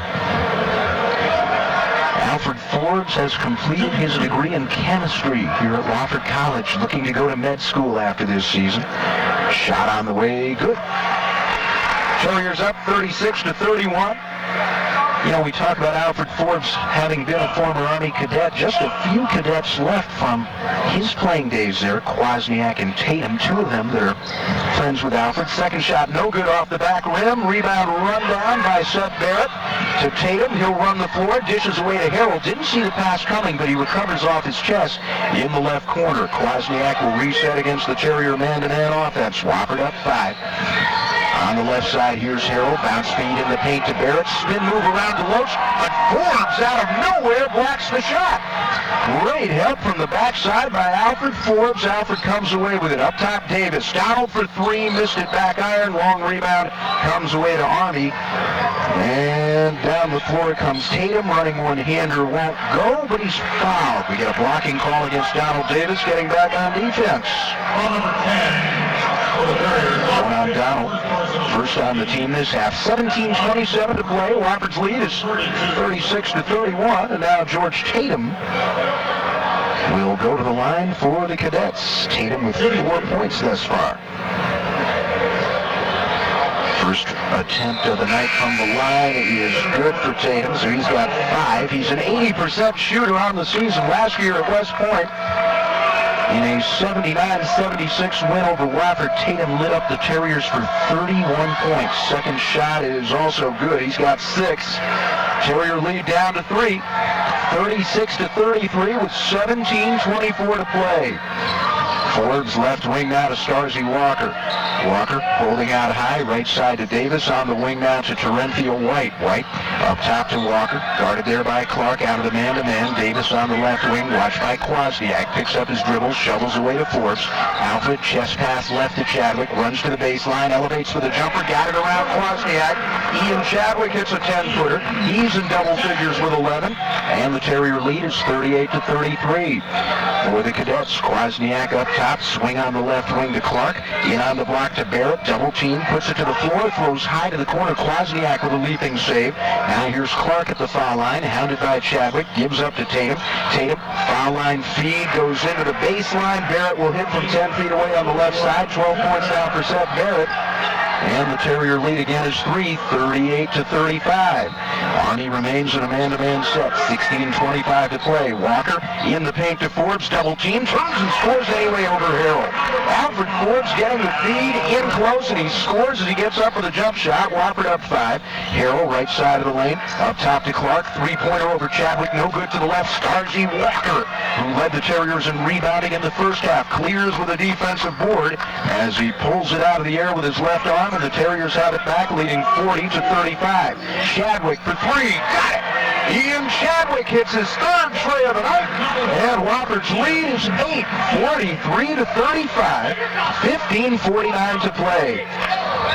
Alfred Forbes has completed his degree in chemistry here at Wofford College, looking to go to med school after this season. Shot on the way, good. Terriers up 36-31. You know, we talk about Alfred Forbes having been a former Army cadet. Just a few cadets left from his playing days there. Kwasniak and Tatum, 2 of them that are friends with Alfred. Second shot, no good off the back rim. Rebound run down by Seth Barrett to Tatum. He'll run the floor, dishes away to Harold. Didn't see the pass coming, but he recovers off his chest in the left corner. Kwasniak will reset against the Terrier man-to-man offense. Wofford up 5. On the left side, here's Harold. Bounce feed in the paint to Barrett. Spin move around to Loach. But Forbes out of nowhere blocks the shot. Great help from the backside by Alfred Forbes. Alfred comes away with it. Up top, Davis. Donald for 3. Missed it back iron. Long rebound. Comes away to Army. And down the floor comes Tatum. Running one-hander won't go, but he's fouled. We get a blocking call against Donald Davis getting back on defense. Ball number 10. One on Donald. First on the team this half. 17:27 to play. Wofford's lead is 36-31. And now George Tatum will go to the line for the Cadets. Tatum with 4 points thus far. First attempt of the night from the line is good for Tatum, so he's got 5. He's an 80% shooter on the season. Last year at West Point, in a 79-76 win over Wofford, Tatum lit up the Terriers for 31 points. Second shot is also good. He's got 6. Terrier lead down to 3. 36-33 with 17:24 to play. Forbes left wing now to Starzy Walker. Walker holding out high, right side to Davis. On the wing now to Terenthiel White. White up top to Walker, guarded there by Clark, out of the man-to-man. Davis on the left wing, watched by Kwasniak. Picks up his dribble, shovels away to Forbes. Alfred, chest pass left to Chadwick, runs to the baseline, elevates for the jumper, got it around Kwasniak. Ian Chadwick hits a 10-footer. He's in double figures with 11, and the Terrier lead is 38-33. For the Cadets, Kwasniak up top, swing on the left wing to Clark, in on the block to Barrett, double team, puts it to the floor, throws high to the corner. Kwasniak with a leaping save. Now here's Clark at the foul line, hounded by Chadwick, gives up to Tatum. Tatum, foul line feed, goes into the baseline. Barrett will hit from 10 feet away on the left side. 12 points now for Seth Barrett. And the Terrier lead again is 3, 38-35. Army remains in a man-to-man set. 16:25 to play. Walker in the paint to Forbes. Double team. Turns and scores anyway over Harold. Alfred Forbes getting the feed in close, and he scores as he gets up with a jump shot. Wofford up 5. Harold right side of the lane. Up top to Clark. 3-pointer over Chadwick. No good to the left. Starzy Walker, who led the Terriers in rebounding in the first half, clears with a defensive board as he pulls it out of the air with his left arm, and the Terriers have it back, leading 40-35. Chadwick for 3. Got it! Ian Chadwick hits his 3rd tray of the night, and Wofford's lead is 8, 43-35, 15:49 to play.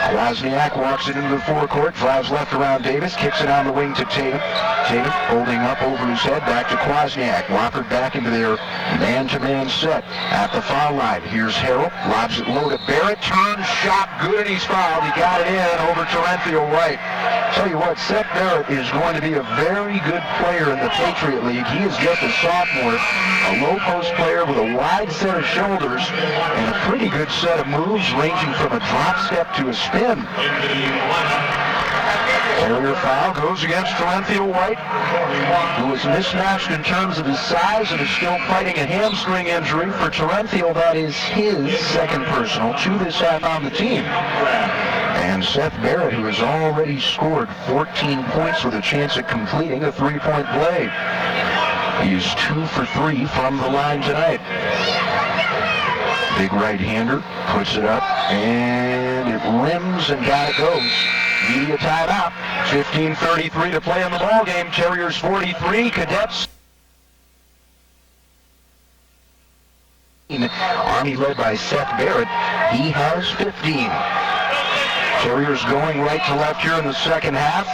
Wozniak walks it into the forecourt, drives left around Davis, kicks it on the wing to Tatum. Tatum holding up over his head, back to Wozniak. Wofford back into their man-to-man set at the foul line. Here's Harrell, lobs it low to Barrett, turns, shot, good, and he's fouled. He got it in over Terenthiel White. Tell you what, Seth Barrett is going to be a very good player in the Patriot League. He is just a sophomore, a low-post player with a wide set of shoulders and a pretty good set of moves ranging from a drop step to a spin. Carrier foul goes against Terenthiel White, who is mismatched in terms of his size and is still fighting a hamstring injury. For Terenthiel, that is his second personal to this half on the team. And Seth Barrett, who has already scored 14 points with a chance at completing a three-point play. He is 2 for 3 from the line tonight. Big right-hander, puts it up, and it rims and down it goes. Media timeout. 15:33 to play in the ball game. Terriers 43, Cadets. Army led by Seth Barrett. He has 15. Terriers going right to left here in the second half.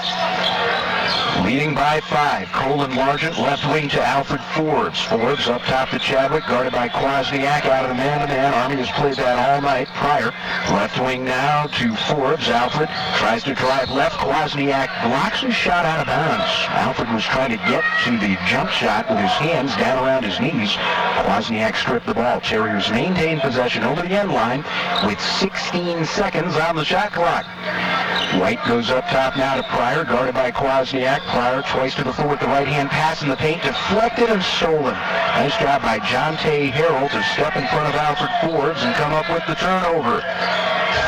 Leading by 5. Colin Largent, left wing to Alfred Forbes. Forbes up top to Chadwick, guarded by Wozniak out of the man-to-man. Army has played that all night. Pryor, left wing now to Forbes. Alfred tries to drive left. Wozniak blocks his shot out of bounds. Alfred was trying to get to the jump shot with his hands down around his knees. Wozniak stripped the ball. Terriers maintain possession over the end line with 16 seconds on the shot clock. White goes up top now to Pryor, guarded by Wozniak. Pryor twice to the floor with the right-hand pass in the paint, deflected and stolen. Nice job by Jonte Harrell to step in front of Alfred Forbes and come up with the turnover.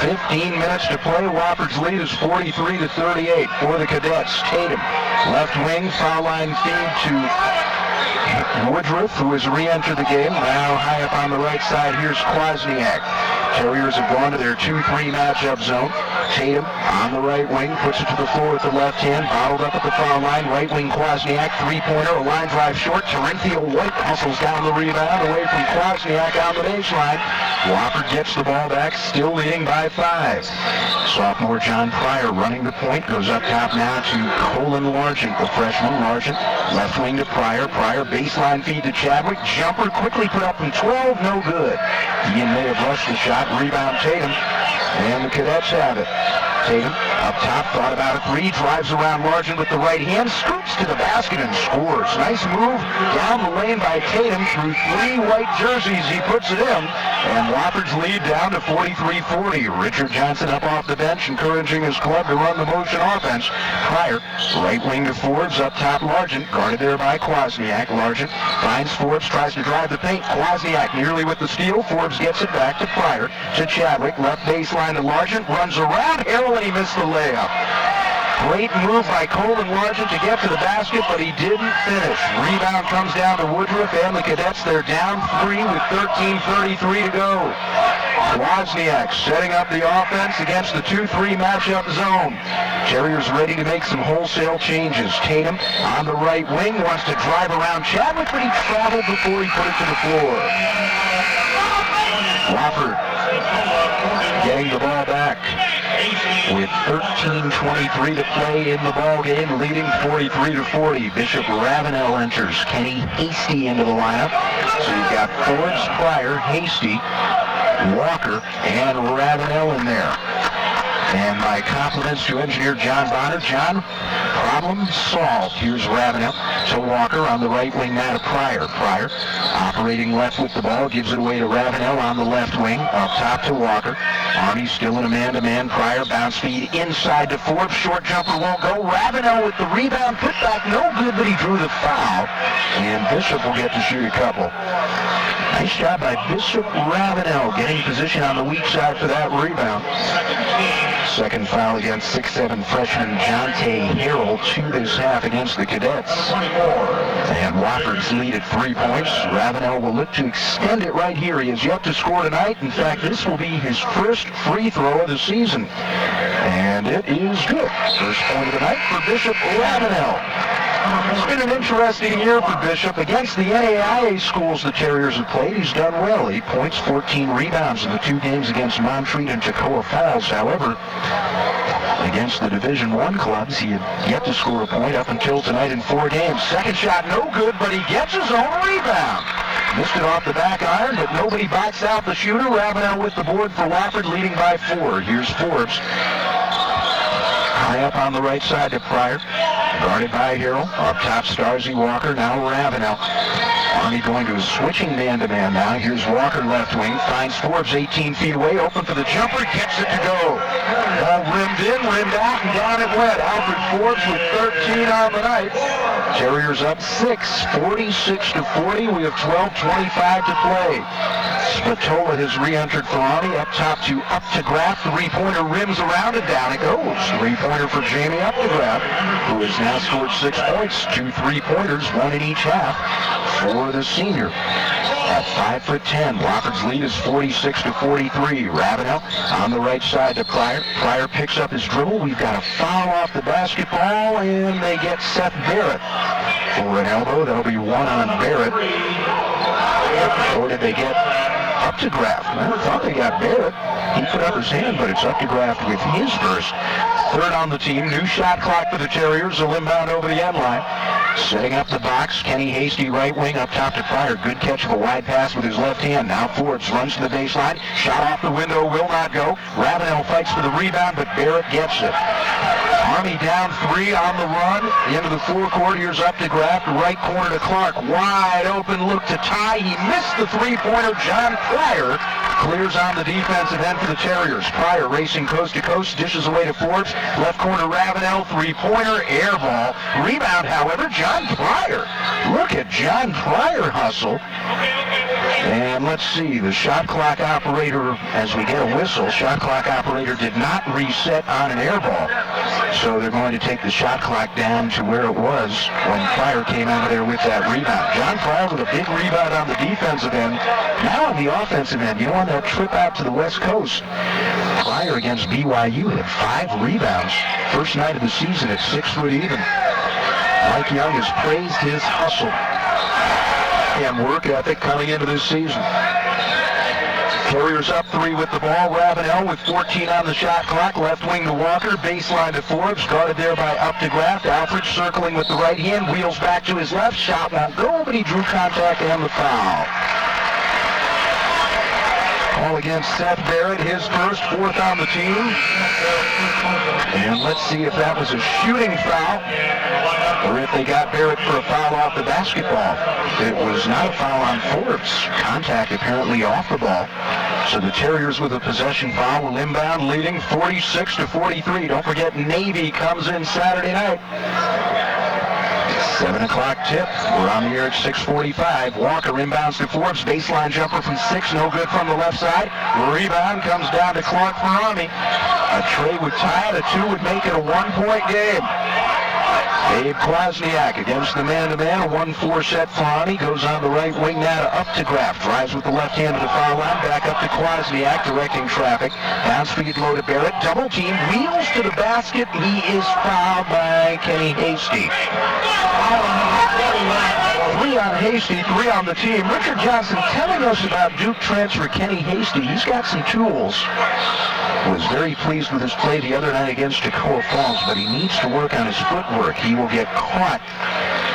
15 minutes to play. Wofford's lead is 43-38 for the Cadets. Tatum, left wing, foul line feed to Woodruff, who has re-entered the game. Now high up on the right side, here's Wozniak. Terriers have gone to their 2-3 matchup zone. Tatum on the right wing, puts it to the floor with the left hand, bottled up at the foul line. Right wing Wozniak, three-pointer, a line drive short. Terenthiel White hustles down the rebound away from Wozniak on the baseline. Wofford gets the ball back, still leading by 5. Sophomore John Pryor running the point, goes up top now to Colin Largent, the freshman. Largent, left wing to Pryor. Pryor, baseline feed to Chadwick. Jumper quickly put up from 12, no good. Ian may have rushed the shot, rebound Tatum, and the Cadets have it. Tatum up top, thought about a three, drives around Largent with the right hand, scoops to the basket and scores. Nice move down the lane by Tatum through 3 white jerseys. He puts it in, and Wofford's lead down to 43-40. Richard Johnson up off the bench, encouraging his club to run the motion offense. Pryor, right wing to Forbes, up top Largent, guarded there by Wozniak. Largent finds Forbes, tries to drive the paint. Wozniak nearly with the steal. Forbes gets it back to Pryor, to Chadwick, left baseline to Largent, runs around Harrell, and he missed the layup. Great move by Colin Largent to get to the basket, but he didn't finish. Rebound comes down to Woodruff, and the Cadets, they're down 3 with 13:33 to go. Wozniak setting up the offense against the 2-3 matchup zone. Terriers ready to make some wholesale changes. Tatum on the right wing wants to drive around Chadwick, but he traveled before he put it to the floor. Wofford getting the ball back with 13:23 to play in the ball game, leading 43-40. Bishop Ravenel enters. Kenny Hasty into the lineup. So you've got Forbes, Pryor, Hasty, Walker, and Ravenel in there. And my compliments to engineer John Bonner. John, problem solved. Here's Ravenel to Walker on the right wing now to Pryor. Pryor operating left with the ball, gives it away to Ravenel on the left wing, up top to Walker. Army still in a man-to-man. Pryor bounce feed inside to Forbes. Short jumper won't go. Ravenel with the rebound, put back no good, but he drew the foul. And Bishop will get to shoot a couple. Nice job by Bishop Ravenel getting position on the weak side for that rebound. Second foul against 6'7" freshman Jonte Harrell to this half against the Cadets. And Wofford's lead at 3 points. Ravenel will look to extend it right here. He has yet to score tonight. In fact, this will be his first free throw of the season. And it is good. First point of the night for Bishop Ravenel. It's been an interesting year for Bishop. Against the NAIA schools the Terriers have played, he's done well. 8 points, 14 rebounds in the 2 games against Montreat and Toccoa Falls. However, against the Division I clubs, he had yet to score a point up until tonight in 4 games. Second shot no good, but he gets his own rebound. Missed it off the back iron, but nobody backs out the shooter. Ravenel with the board for Wofford, leading by 4. Here's Forbes. High up on the right side to Pryor. Guarded by Harrell. Up top, Starzy, Walker. Now Ravenel. Army going to a switching man-to-man now. Here's Walker left wing. Finds Forbes 18 feet away. Open for the jumper. Gets it to go. Ball rimmed in, rimmed out, and down it went. Alfred Forbes with 13 on the night. Terriers up 6, 46-40. We have 12:25 to play. Spatola has re-entered for Army. Up top to Updegraff. Three-pointer rims around and down it goes. Three-pointer for Jamie Updegraff, who has now scored 6 points. 2 3-pointers, 1 in each half for the senior. At 5'10", Wofford's lead is 46-43. Ravenel on the right side to Pryor. Pryor picks up his dribble. We've got a foul off the basketball, and they get Seth Barrett for an elbow. That'll be 1 on Barrett. Or did they get Updegraff? I thought they got Barrett. He put up his hand, but it's Updegraff with his first. Third on the team. New shot clock for the Terriers. A inbound over the end line. Setting up the box. Kenny Hasty right wing up top to Pryor. Good catch of a wide pass with his left hand. Now Forbes runs to the baseline. Shot off the window. Will not go. Ravenel fights for the rebound, but Barrett gets it. Army down 3 on the run. Into the forecourt. Here's Updegraff. Right corner to Clark. Wide open look to tie. He missed the three-pointer. John Pryor clears on the defensive end for the Terriers. Pryor racing coast to coast. Dishes away to Forbes. Left corner Ravenel. Three-pointer. Air ball. Rebound, however, John Pryor. Look at John Pryor hustle. And let's see, the shot clock operator, as we get a whistle, shot clock operator did not reset on an air ball. So they're going to take the shot clock down to where it was when Pryor came out of there with that rebound. John Pryor with a big rebound on the defensive end. Now on the offensive end, on that trip out to the West Coast, Pryor against BYU had 5 rebounds. First night of the season at 6 foot even. Mike Young has praised his hustle and work ethic coming into this season. Terriers up 3 with the ball. Ravenel with 14 on the shot clock. Left wing to Walker. Baseline to Forbes. Guarded there by Updegraff. Alfred circling with the right hand. Wheels back to his left. Shot won't go, but he drew contact and the foul. All against Seth Barrett. His first, 4th on the team. And let's see if that was a shooting foul or if they got Barrett for a foul off the basketball. It was not a foul on Forbes. Contact apparently off the ball. So the Terriers with a possession foul will inbound, leading 46-43. Don't forget Navy comes in Saturday night. 7 o'clock tip. We're on the air at 6:45. Walker inbounds to Forbes. Baseline jumper from 6. No good from the left side. Rebound comes down to Clark for Army. A tray would tie it. A 2 would make it a 1-point game. Dave Kwasniak against the man-to-man. A 1-4 set for Army. Goes on the right wing now to Updegraff. Drives with the left hand to the foul line. Back up to Kwasniak, directing traffic. Down speed low to Barrett. Double team. Wheels to the basket. He is fouled by Kenny Hasty. 3 on Hasty, 3 on the team. Richard Johnson telling us about Duke transfer Kenny Hasty. He's got some tools. Was very pleased with his play the other night against Toccoa Falls, but he needs to work on his footwork. He will get caught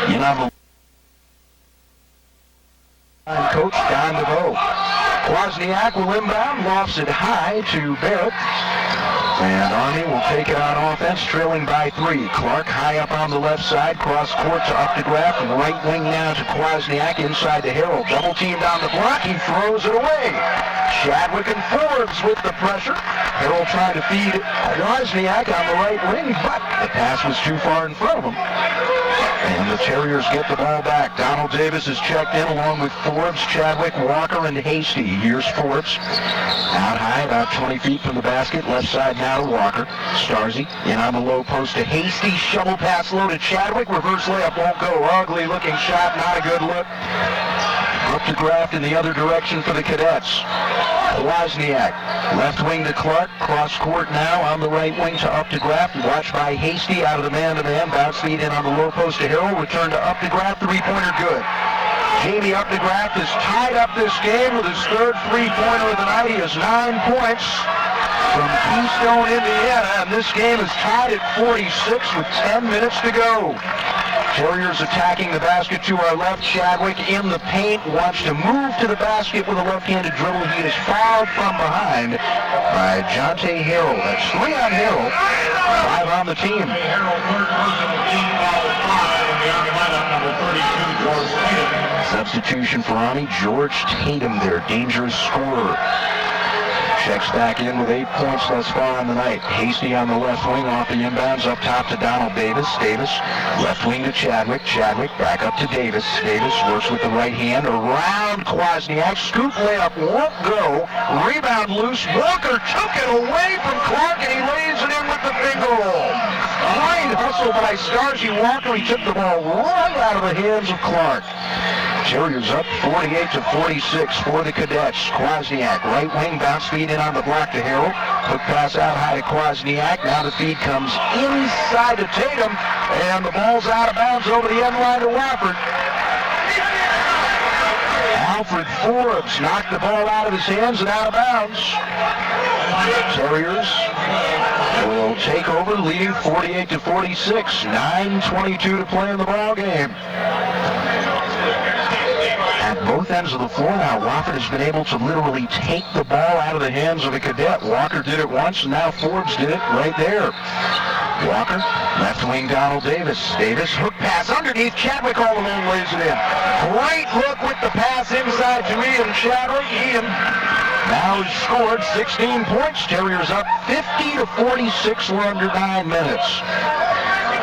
on the coach Don DeVoe. Kwasniak will inbound, lofts it high to Barrett. And Army will take it on offense, trailing by 3. Clark high up on the left side, cross court to Updegraff, and right wing now to Kwasniak, inside to Harrell. Double teamed on the block, he throws it away. Chadwick and Forbes with the pressure. Harrell trying to feed Kwasniak on the right wing, but the pass was too far in front of him. And the Terriers get the ball back. Donald Davis is checked in along with Forbes, Chadwick, Walker, and Hasty. Here's Forbes. Out high, about 20 feet from the basket. Left side now to Walker. Starzy in on the low post to Hasty. Shovel pass low to Chadwick. Reverse layup won't go. Ugly looking shot. Not a good look. Up Up to Graft in the other direction for the Cadets. Wozniak, left wing to Clark, cross court now on the right wing to Up to Graft, watched by Hasty out of the man-to-man, bounce feed in on the low post to Harrell, return to Up to Graft, three-pointer good. Jamie Up to Graft has tied up this game with his third three-pointer of the night. He has 9 points from Keystone, Indiana, and this game is tied at 46 with 10 minutes to go. Terriers attacking the basket to our left. Chadwick in the paint, wants to move to the basket with a left-handed dribble. He is fouled from behind by Jonte Harrell. That's 3 on Harrell, 5 on the team. Substitution for Army, George Tatum, their dangerous scorer. Checks back in with 8 points thus far on the night. Hasty on the left wing off the inbounds up top to Donald Davis. Davis left wing to Chadwick. Chadwick back up to Davis. Davis works with the right hand around Kwasniak. Scoop layup won't go. Rebound loose. Walker took it away from Clark and he lays it in with the finger roll. Great hustle by Stargy Walker. He took the ball right out of the hands of Clark. Terriers up 48-46 for the Cadets. Kwasniak, right wing, bounce feed in on the block to Harrell. Hook pass out high to Kwasniak. Now the feed comes inside to Tatum, and the ball's out of bounds over the end line to Wofford. Alfred Forbes knocked the ball out of his hands and out of bounds. Terriers will take over, leading 48-46. 9:22 to play in the ball game. At both ends of the floor now, Wofford has been able to literally take the ball out of the hands of a cadet. Walker did it once, and now Forbes did it right there. Walker, left wing Donald Davis. Davis, hook pass underneath. Chadwick all alone lays it in. Great look with the pass inside to Ian Chadwick. Ian now has scored 16 points. Terriers up 50-46. We're under 9 minutes.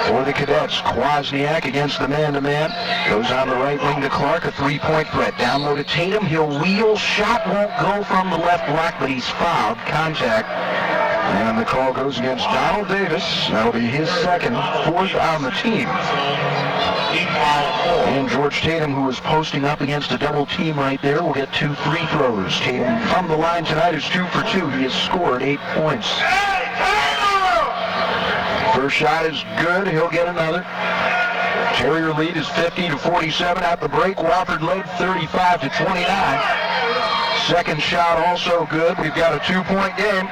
For the Cadets, Kwasniak against the man-to-man. Goes on the right wing to Clark, a three-point threat. Down low to Tatum. He'll wheel. Shot won't go from the left block, but he's fouled. Contact. And the call goes against Donald Davis. That'll be his second, 4th on the team. And George Tatum, who is posting up against a double team right there, will get 2 free throws. Tatum from the line tonight is 2 for 2. He has scored 8 points. First shot is good. He'll get another. Terrier lead is 50-47 at the break. Wofford led 35-29. Second shot also good. We've got a 2-point game.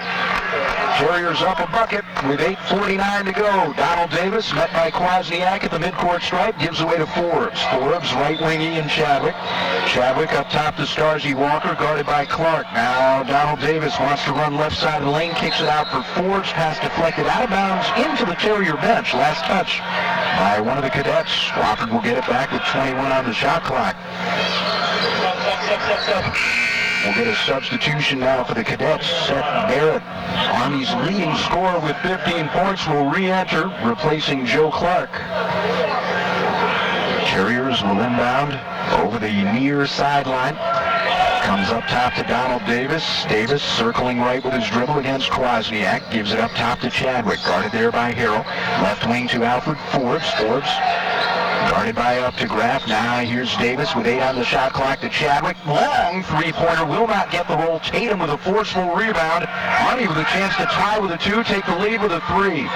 Terriers up a bucket with 8:49 to go. Donald Davis, met by Kwasniak at the midcourt stripe, gives away to Forbes. Forbes, right wing Ian Chadwick. Chadwick up top to Stargy Walker, guarded by Clark. Now Donald Davis wants to run left side of the lane, kicks it out for Forbes. Pass deflected out of bounds into the Terrier bench. Last touch by one of the Cadets. Wofford will get it back with 21 on the shot clock. We'll get a substitution now for the Cadets. Seth Barrett, Army's leading scorer with 15 points, will re-enter, replacing Joe Clark. Terriers will inbound over the near sideline. Comes up top to Donald Davis. Davis circling right with his dribble against Kwasniak. Gives it up top to Chadwick, guarded there by Harrell. Left wing to Alfred Forbes. Forbes guarded by Up to Graft. Now here's Davis with 8 on the shot clock to Chadwick. Long three-pointer, will not get the roll. Tatum with a forceful rebound. Army with a chance to tie with a 2, take the lead with a 3.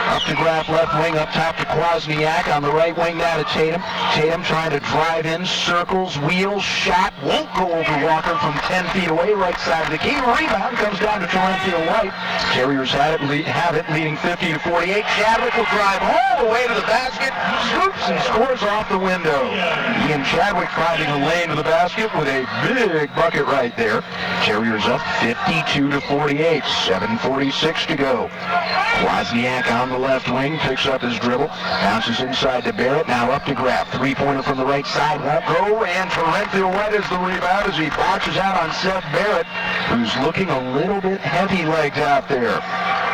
Up to Graft left wing, up top to Kwasniak. On the right wing now to Tatum. Tatum trying to drive in, circles, wheels, shot. Won't go over Walker from 10 feet away, right side of the key. Rebound comes down to Torrentio White. Terriers have it, leading 50-48. Chadwick will drive all the way to the basket. Scoops and scores off the window. Ian Chadwick finding a lane to the basket with a big bucket right there. Terriers up 52-48. 7:46 to go. Kwasniak on the left wing, picks up his dribble, bounces inside to Barrett, now up to Graff. Three-pointer from the right side, won't go, and Torrentio White is the rebound as he bounces out on Seth Barrett, who's looking a little bit heavy-legged out there.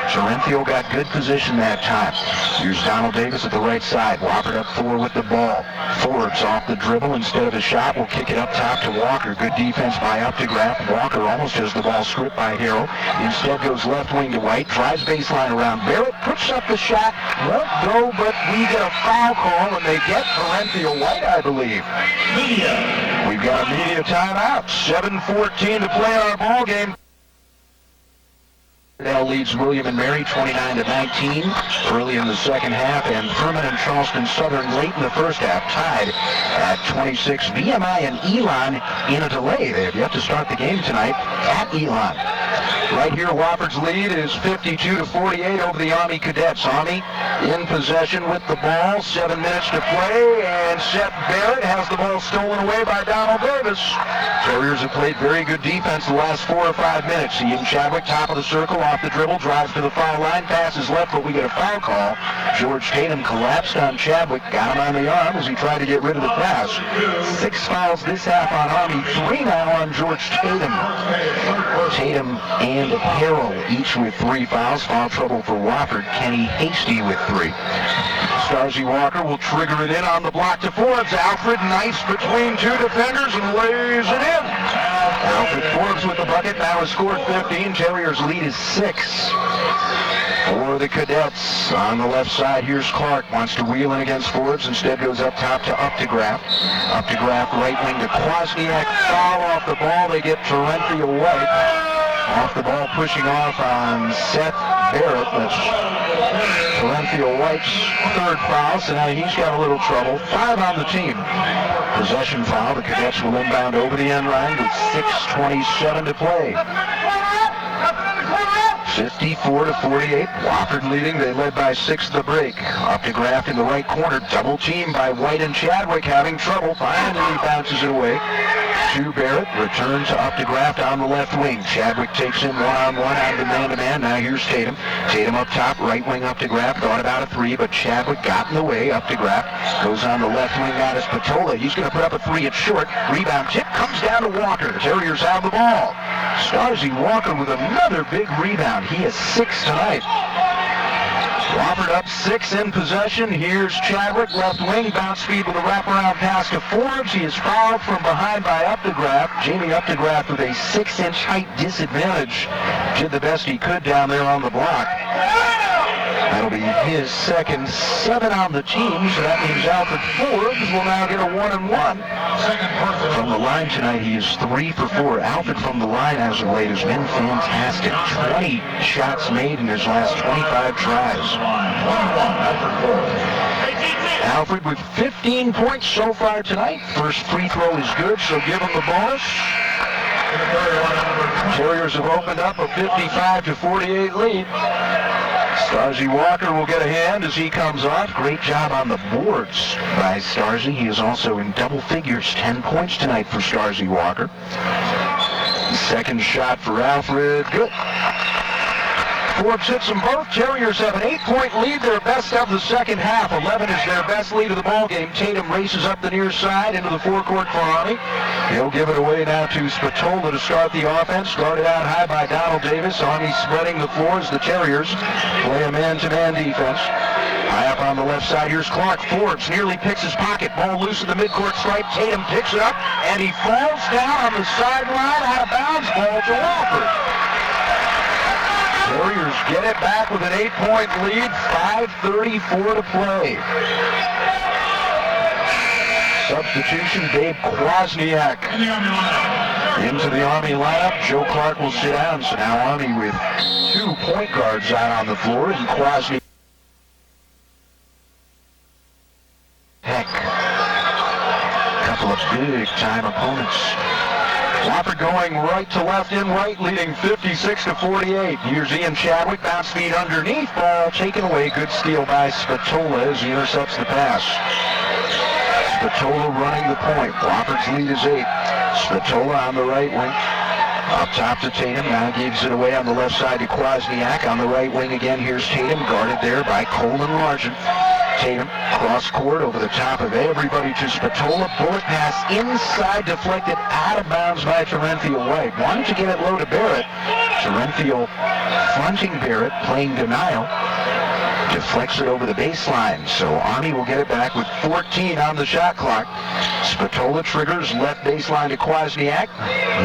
Torrentio got good position that time. Here's Donald Davis at the right side. Wofford up 4 with the ball. Forbes off the dribble instead of a shot. Will kick it up top to Walker. Good defense by Up to Graff. Walker almost has the ball stripped by Harrell. Instead goes left wing to White. Drives baseline around Barrett. Puts up the shot. Won't go, but we get a foul call, and they get Torrentio White, I believe. We've got a media timeout. 7:14 to play our ball game. Leads William and Mary 29-19 early in the second half, and Furman and Charleston Southern late in the first half tied at 26. VMI and Elon in a delay. They have yet to start the game tonight at Elon. Right here, Wofford's lead is 52-48 over the Army Cadets. Army in possession with the ball. 7 minutes to play, and Seth Barrett has the ball stolen away by Donald Davis. Terriers have played very good defense the last 4 or 5 minutes. Ian Chadwick, top of the circle, off the dribble, drives to the foul line, passes left, but we get a foul call. George Tatum collapsed on Chadwick, got him on the arm as he tried to get rid of the pass. 6 fouls this half on Army, 3 now on George Tatum. Tatum and Harrell each with 3 fouls. Foul trouble for Wofford. Kenny Hasty with 3. Starzy Walker will trigger it in on the block to Forbes. Alfred nice between 2 defenders and lays it in. Alfred Forbes with the bucket, now has scored 15. Terriers lead is 6 for the Cadets. On the left side, here's Clark. Wants to wheel in against Forbes. Instead goes up top to Updegraff. Updegraff right wing to Kwasniak. Foul off the ball. They get Terenthia White. Off the ball, pushing off on Seth Barrett. That's Terenthia White's 3rd foul, so now he's got a little trouble. 5 on the team. Possession foul. The Cadets will inbound over the end line with 6:27 to play. 54-48. Wofford leading. They led by 6 at the break. Updegraff in the right corner. Double team by White and Chadwick, having trouble. Finally bounces it away to Barrett. Return to Updegraff down the left wing. Chadwick takes him one-on-one out of the man-to-man. Now here's Tatum. Tatum up top, right wing Updegraff. Thought about a 3, but Chadwick got in the way. Updegraff goes on the left wing out as Patola. He's going to put up a 3 at short. Rebound tip comes down to Walker. The Terriers have the ball. Starzy Walker with another big rebound. He has 6 tonight. Wofford up 6 in possession. Here's Chadwick, left wing, bounce feed with a wraparound pass to Forbes. He is fouled from behind by Updegraff. Jamie Updegraff with a 6-inch height disadvantage. Did the best he could down there on the block. That'll be his second, 7 on the team, so that means Alfred Forbes will now get a 1-and-1. From the line tonight, he is 3 for 4. Alfred from the line as of late has been fantastic. 20 shots made in his last 25 tries. Alfred with 15 points so far tonight. First free throw is good, so give him the bonus. Terriers have opened up a 55-48 lead. Starzy Walker will get a hand as he comes off. Great job on the boards by Starzy. He is also in double figures. 10 points tonight for Starzy Walker. Second shot for Alfred. Good. Forbes hits them both. Terriers have an 8-point lead, their best of the second half. 11 is their best lead of the ball game. Tatum races up the near side into the forecourt for Army. He'll give it away now to Spatola to start the offense. Started out high by Donald Davis. Army spreading the floor as the Terriers play a man-to-man defense. High up on the left side, here's Clark. Forbes nearly picks his pocket. Ball loose at the midcourt stripe. Tatum picks it up, and he falls down on the sideline. Out of bounds. Ball to Wofford. Warriors get it back with an 8-point lead, 5:34 to play. Substitution, Dave Kwasniak into the Army lineup. Joe Clark will sit down, so now Army with 2 point guards out on the floor, and Kwasniak. Heck, a couple of big-time opponents. Wofford going right to left in right, leading 56-48. Here's Ian Chadwick, bounce feed underneath, ball taken away. Good steal by Spatola as he intercepts the pass. Spatola running the point. Wofford's lead is 8. Spatola on the right wing. Up top to Tatum, now gives it away on the left side to Kwasniak. On the right wing again, here's Tatum, guarded there by Coleman Largent. Tatum, cross court over the top of everybody to Spatola. Bullet pass inside, deflected out of bounds by Terenthia White. Wanted to get it low to Barrett. Terenthia fronting Barrett, playing denial. deflects it over the baseline. So Army will get it back with 14 on the shot clock. Spatola triggers left baseline to Kwasniak.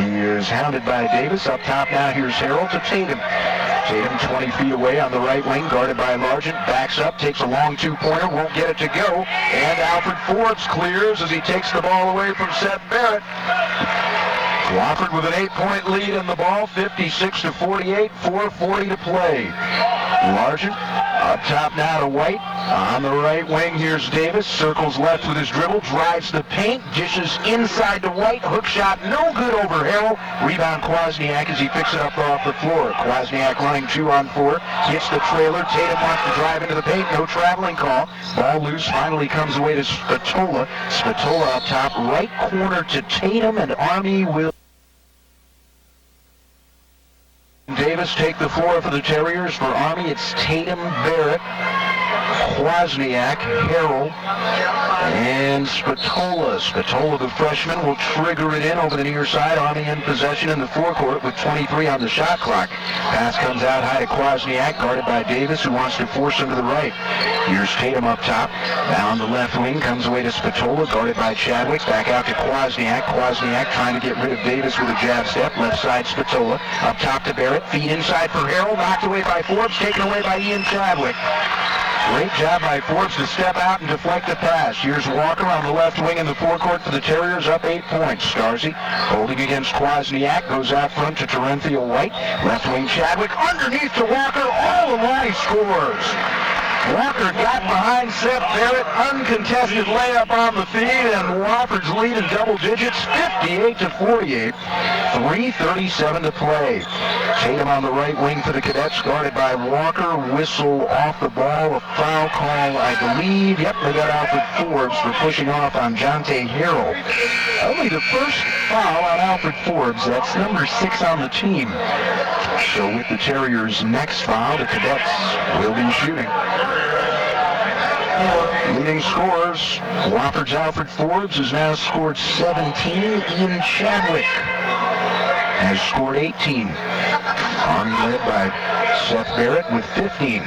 He is hounded by Davis. Up top now, here's Harrell to Tatum. Tatum 20 feet away on the right wing, guarded by Largent. Backs up, takes a long two-pointer, won't get it to go. And Alfred Forbes clears as he takes the ball away from Seth Barrett. Wofford with an 8-point lead in the ball, 56-48, 4:40 to play. Largent up top now to White. On the right wing, here's Davis. Circles left with his dribble, drives the paint, dishes inside to White. Hook shot, no good over Harrell. Rebound Kwasniak as he picks it up off the floor. Kwasniak running 2-on-4, hits the trailer. Tatum wants to drive into the paint, no traveling call. Ball loose, finally comes away to Spatola. Spatola up top, right corner to Tatum, and Army will... Davis take the floor for the Terriers. For Army, it's Tatum, Barrett, Kwasniak, Harrell, and Spatola. Spatola, the freshman, will trigger it in over the near side. Army in possession in the forecourt with 23 on the shot clock. Pass comes out high to Kwasniak, guarded by Davis, who wants to force him to the right. Here's Tatum up top. Down the left wing, comes away to Spatola, guarded by Chadwick. Back out to Kwasniak. Kwasniak trying to get rid of Davis with a jab step. Left side, Spatola. Up top to Barrett. Feed inside for Harrell. Knocked away by Forbes. Taken away by Ian Chadwick. Great job by Forbes to step out and deflect the pass. Here's Walker on the left wing in the forecourt for the Terriers, up 8 points. Starzy holding against Kwasniak, goes out front to Terenthiel White. Left wing Chadwick underneath to Walker. All the line scores. Walker got behind Seth Barrett, uncontested layup on the feed, and Wofford's lead in double digits, 58-48, 3:37 to play. Tatum on the right wing for the Cadets, guarded by Walker. Whistle off the ball, a foul call, I believe. Yep, they got Alfred Forbes for pushing off on Jonte Harrell. Only the first foul on Alfred Forbes. That's number 6 on the team. So with the Terriers' next foul, the Cadets will be shooting. Leading scorers, Wofford's Alfred Forbes has now scored 17. Ian Chadwick has scored 18. Army led by Seth Barrett with 15.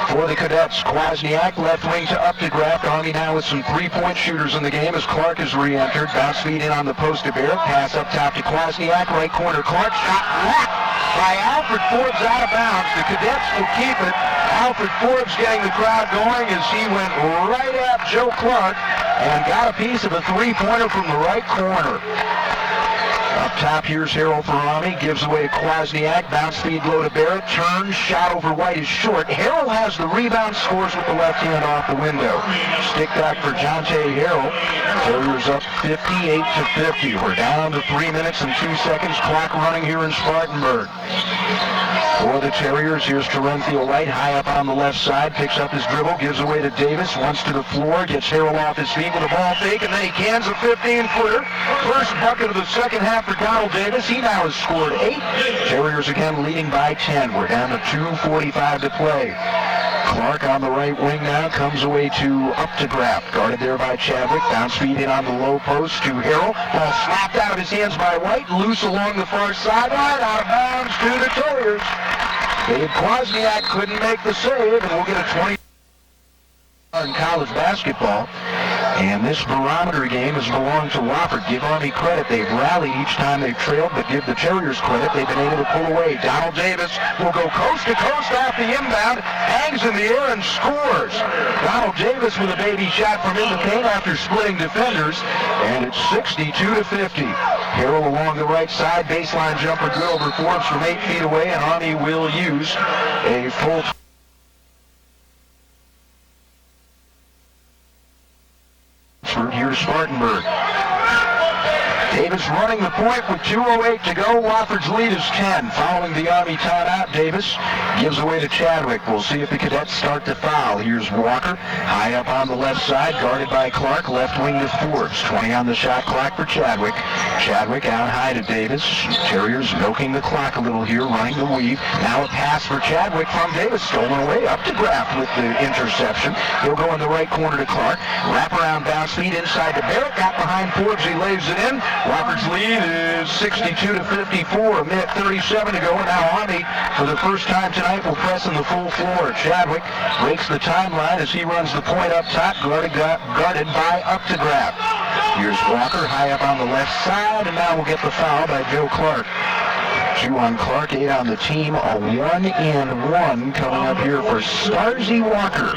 For the Cadets, Kwasniak left wing to Updegraft. Army now with some three-point shooters in the game as Clark has re-entered. Bounce feed in on the post to Barrett. Pass up top to Kwasniak. Right corner Clark. Shot blocked by Alfred Forbes out of bounds. The Cadets will keep it. Alfred Forbes getting the crowd going as he went right at Joe Clark and got a piece of a three-pointer from the right corner. Up top, here's Harrell for Army. Gives away to Kwasniak. Bounce feed low to Barrett. Turns. Shot over White is short. Harrell has the rebound. Scores with the left hand off the window. Stick back for Jonte Harrell. Terriers up 58-50. We're down to 3 minutes and 2 seconds. Clock running here in Spartanburg. For the Terriers, here's Terenthiel White, high up on the left side, picks up his dribble, gives away to Davis, once to the floor, gets Harrell off his feet with a ball fake, and then he cans a 15-footer. First bucket of the second half for Donald Davis. He now has scored 8. Terriers again leading by 10. We're down to 2:45 to play. Clark on the right wing now, comes away to Updegraft, guarded there by Chadwick. Bounce feed in on the low post to Harrell. Ball slapped out of his hands by White, loose along the far sideline, out of bounds to the Terriers. Dave Kwasniak couldn't make the save, and we'll get a 20 in college basketball. And this barometer game has belonged to Wofford. Give Army credit. They've rallied each time they've trailed, but give the Terriers credit. They've been able to pull away. Donald Davis will go coast to coast off the inbound, hangs in the air and scores. Donald Davis with a baby shot from in the paint after splitting defenders, and it's 62-50. Harrell along the right side, baseline jumper good over Forbes from 8 feet away, and Army will use a full... Here's Spartanburg. Davis running the point with 2:08 to go. Wofford's lead is 10. Following the Army timeout, Davis gives away to Chadwick. We'll see if the Cadets start to foul. Here's Walker, high up on the left side, guarded by Clark. Left wing to Forbes. 20 on the shot clock for Chadwick. Chadwick out high to Davis. Terriers milking the clock a little here, running the weave. Now a pass for Chadwick from Davis. Stolen away. Updegraft with the interception. He'll go in the right corner to Clark. Wraparound bounce feed inside to Barrett. Got behind Forbes. He lays it in. Wofford's lead is 62-54. A minute 37 to go. And now Army, for the first time tonight, will press in the full floor. Chadwick breaks the timeline as he runs the point up top, guarded by Updegraff. Here's Walker high up on the left side, and now we'll get the foul by Joe Clark. 2 on Clark, 8 on the team. A 1-and-1 coming up here for Starzy Walker.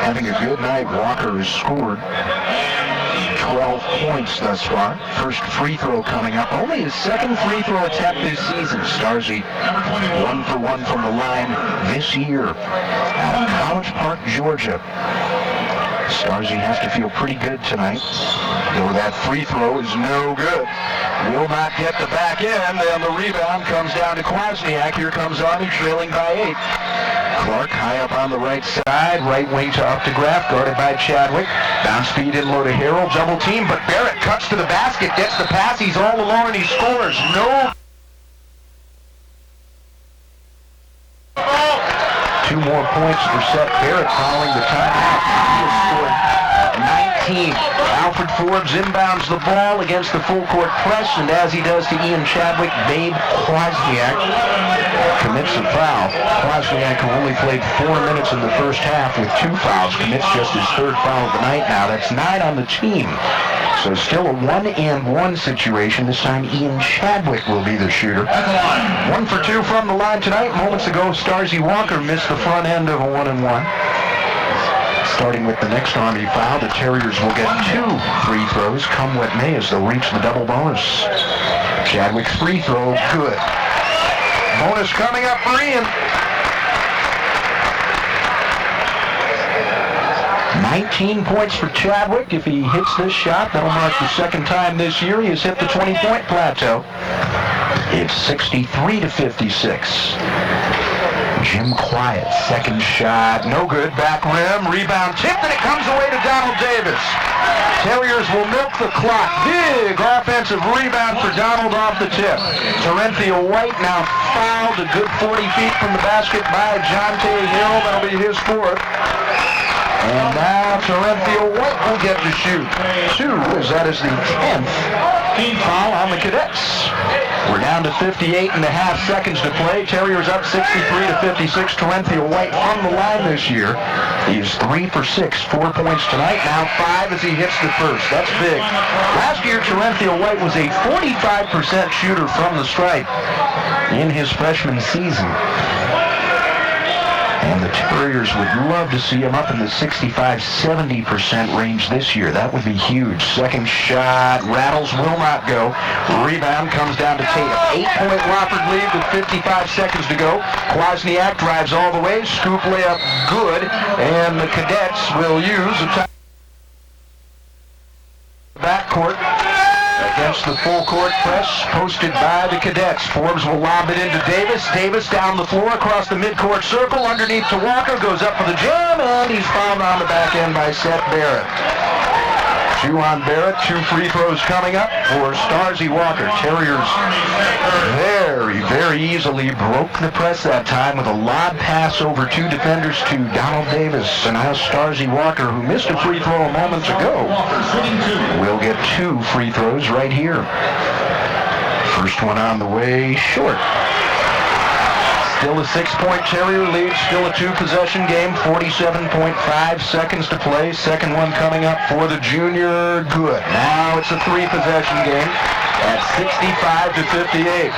Having a good night. Walker has scored 12 points thus far. First free throw coming up. Only his second free throw attempt this season. Starzy 1 for 1 from the line this year out of College Park, Georgia. Starzy has to feel pretty good tonight, though that free throw is no good. Will not get the back end, and the rebound comes down to Kwasniak. Here comes Army trailing by 8. Clark high up on the right side, right wing to Updegraff, guarded by Chadwick. Bounce feed in low to Harrell, double team, but Barrett cuts to the basket, gets the pass, he's all alone, and he scores. No. 2 more points for Seth Barrett following the timeout. He has scored 19. Alfred Forbes inbounds the ball against the full court press, and as he does to Ian Chadwick, Babe Kwasniak commits a foul. Kwasniak, who only played 4 minutes in the first half with 2 fouls, commits just his 3rd foul of the night now. That's 9 on the team. So still a 1-and-1 situation. This time Ian Chadwick will be the shooter. 1 for 2 from the line tonight. Moments ago, Starzy Walker missed the front end of a 1-and-1. Starting with the next Army foul, the Terriers will get 2 free throws, come what may, as they'll reach the double bonus. Chadwick's free throw, good. Bonus coming up for Ian. 19 points for Chadwick. If he hits this shot, that'll mark the 2nd time this year he has hit the 20-point plateau. It's 63-56. Jim Quiet, 2nd shot, no good, back rim, rebound tipped, and it comes away to Donald Davis. Terriers will milk the clock. Big offensive rebound for Donald off the tip. Terenthia White now fouled a good 40 feet from the basket by John T. Hill. That'll be his 4th. And now Terenthia White will get to shoot 2, as that is the 10th foul on the Cadets. We're down to 58.5 seconds to play. Terriers up 63-56. Terenthia White from the line this year. He's 3 for 6, 4 points tonight. Now 5 as he hits the first. That's big. Last year, Terenthia White was a 45% shooter from the stripe in his freshman season. And the Terriers would love to see him up in the 65-70% range this year. That would be huge. 2nd shot, rattles, will not go. Rebound comes down to Tatum. 8-point Wofford lead with 55 seconds to go. Kwasniak drives all the way. Scoop layup good. And the Cadets will use a backcourt against the full court press posted by the Cadets. Forbes will lob it into Davis. Davis down the floor across the midcourt circle. Underneath to Walker. Goes up for the jam, and he's fouled on the back end by Seth Barrett. 2 on Barrett. 2 free throws coming up for Starzy Walker. Terriers very easily broke the press that time with a lob pass over 2 defenders to Donald Davis. And now Starzy Walker, who missed a free throw moments ago, will get 2 free throws right here. First one on the way, short. Still a 6-point Terrier lead, still a 2-possession game, 47.5 seconds to play. Second one coming up for the junior, good. Now it's a 3-possession game at 65-58.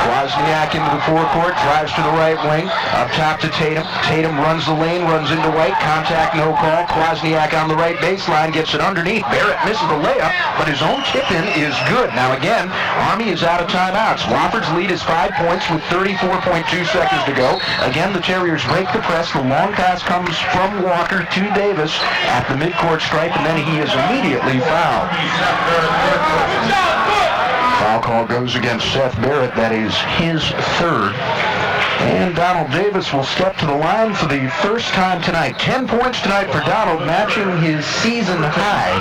Kwasniak into the forecourt, drives to the right wing, up top to Tatum. Tatum runs the lane, runs into White, contact, no call. Kwasniak on the right baseline, gets it underneath. Barrett misses the layup, but his own tip-in is good. Now again, Army is out of timeouts. Wofford's lead is 5 points with 34.2 seconds to go. Again, the Terriers break the press. The long pass comes from Walker to Davis at the midcourt stripe, and then he is immediately fouled. Foul call goes against Seth Barrett. That is his 3rd. And Donald Davis will step to the line for the first time tonight. 10 points tonight for Donald, matching his season high.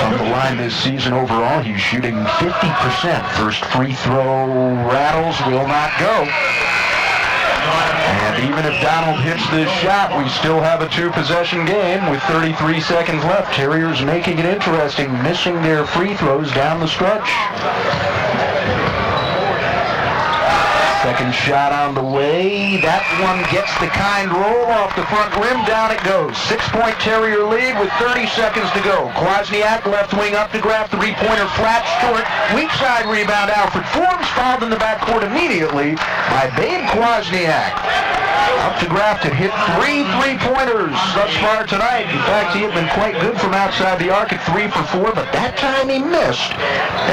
From the line this season overall, he's shooting 50%. First free throw rattles, will not go. And even if Donald hits this shot, we still have a two-possession game with 33 seconds left. Terriers making it interesting, missing their free throws down the stretch. Second shot on the way. That one gets the kind roll off the front rim. Down it goes. 6-point Terrier lead with 30 seconds to go. Kwasniak left wing up to grab three-pointer flat short. Weak side rebound. Alfred Forbes fouled in the backcourt immediately by Babe Kwasniak. Up to Graft and hit 3 three-pointers thus far tonight. In fact, he had been quite good from outside the arc at 3 for 4, but that time he missed.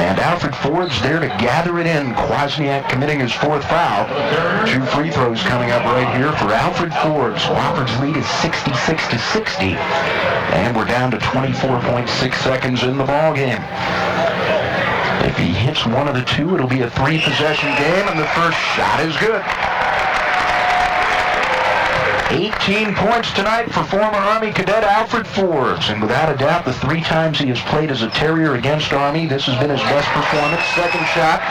And Alfred Forbes there to gather it in. Kwasniak committing his fourth foul. 2 free throws coming up right here for Alfred Forbes. Wofford's lead is 66-60. And we're down to 24.6 seconds in the ball game. If he hits one of the two, it'll be a 3-possession game, and the first shot is good. 18 points tonight for former Army cadet Alfred Forbes, and without a doubt, the 3 times he has played as a Terrier against Army, this has been his best performance. Second shot,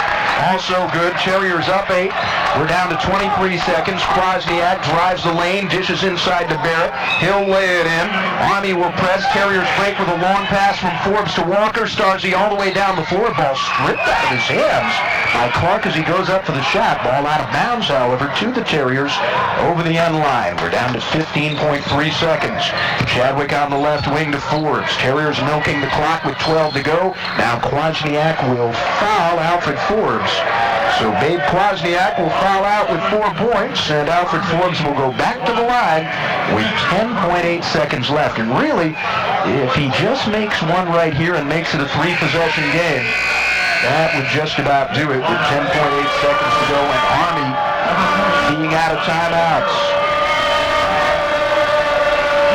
also good. Terriers up 8. We're down to 23 seconds. Kwasniak drives the lane, dishes inside to Barrett. He'll lay it in. Army will press. Terriers break with a long pass from Forbes to Walker. Starzy all the way down the floor. Ball stripped out of his hands by Clark as he goes up for the shot. Ball out of bounds, however, to the Terriers over the end line. We're down to 15.3 seconds. Chadwick on the left wing to Forbes. Terriers milking the clock with 12 to go. Now Kwasniak will foul Alfred Forbes. So Babe Kwasniak will foul out with 4 points, and Alfred Forbes will go back to the line with 10.8 seconds left. And really, if he just makes one right here and makes it a 3-possession game, that would just about do it with 10.8 seconds to go and Army being out of timeouts.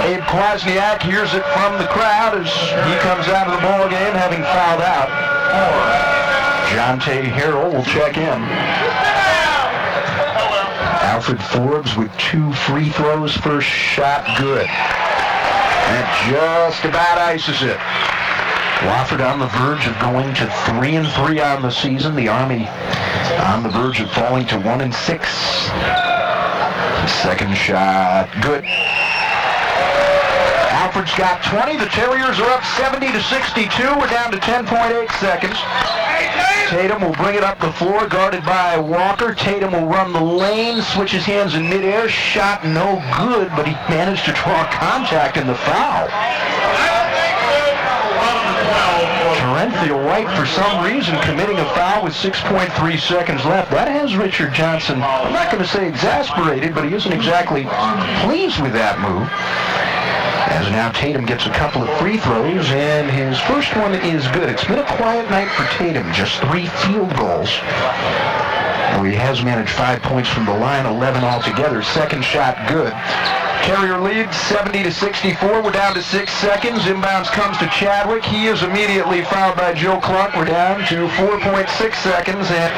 Babe Kwasniak hears it from the crowd as he comes out of the ball game having fouled out. Jonte Harrell will check in. Alfred Forbes with 2 free throws. First shot good. That just about ices it. Wofford on the verge of going to 3-3 on the season. The Army on the verge of falling to 1-6. Second shot good. Alfred's got 20. The Terriers are up 70-62. We're down to 10.8 seconds. Tatum will bring it up the floor, guarded by Walker. Tatum will run the lane, switches hands in midair. Shot no good, but he managed to draw contact in the foul. Terenthiel White, for some reason, committing a foul with 6.3 seconds left. That has Richard Johnson, I'm not going to say exasperated, but he isn't exactly pleased with that move. As now Tatum gets a couple of free throws, and his first one is good. It's been a quiet night for Tatum, just 3 field goals. Well, he has managed 5 points from the line, 11 altogether. Second shot good. Terrier lead 70-64. We're down to 6 seconds. Inbounds comes to Chadwick. He is immediately fouled by Joe Clark. We're down to 4.6 seconds. And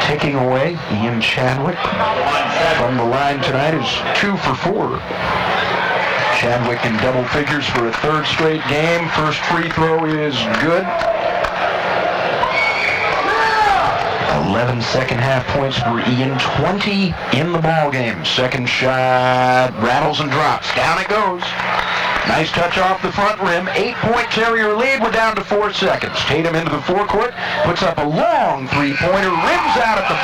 taking away Ian Chadwick from the line tonight is 2 for 4. Chadwick in double figures for a 3rd straight game. First free throw is good. 11 second half points for Ian, 20 in the ball game. Second shot rattles and drops. Down it goes. Nice touch off the front rim. 8-point Terrier lead. We're down to 4 seconds. Tatum into the forecourt, puts up a long 3-pointer, rims out at the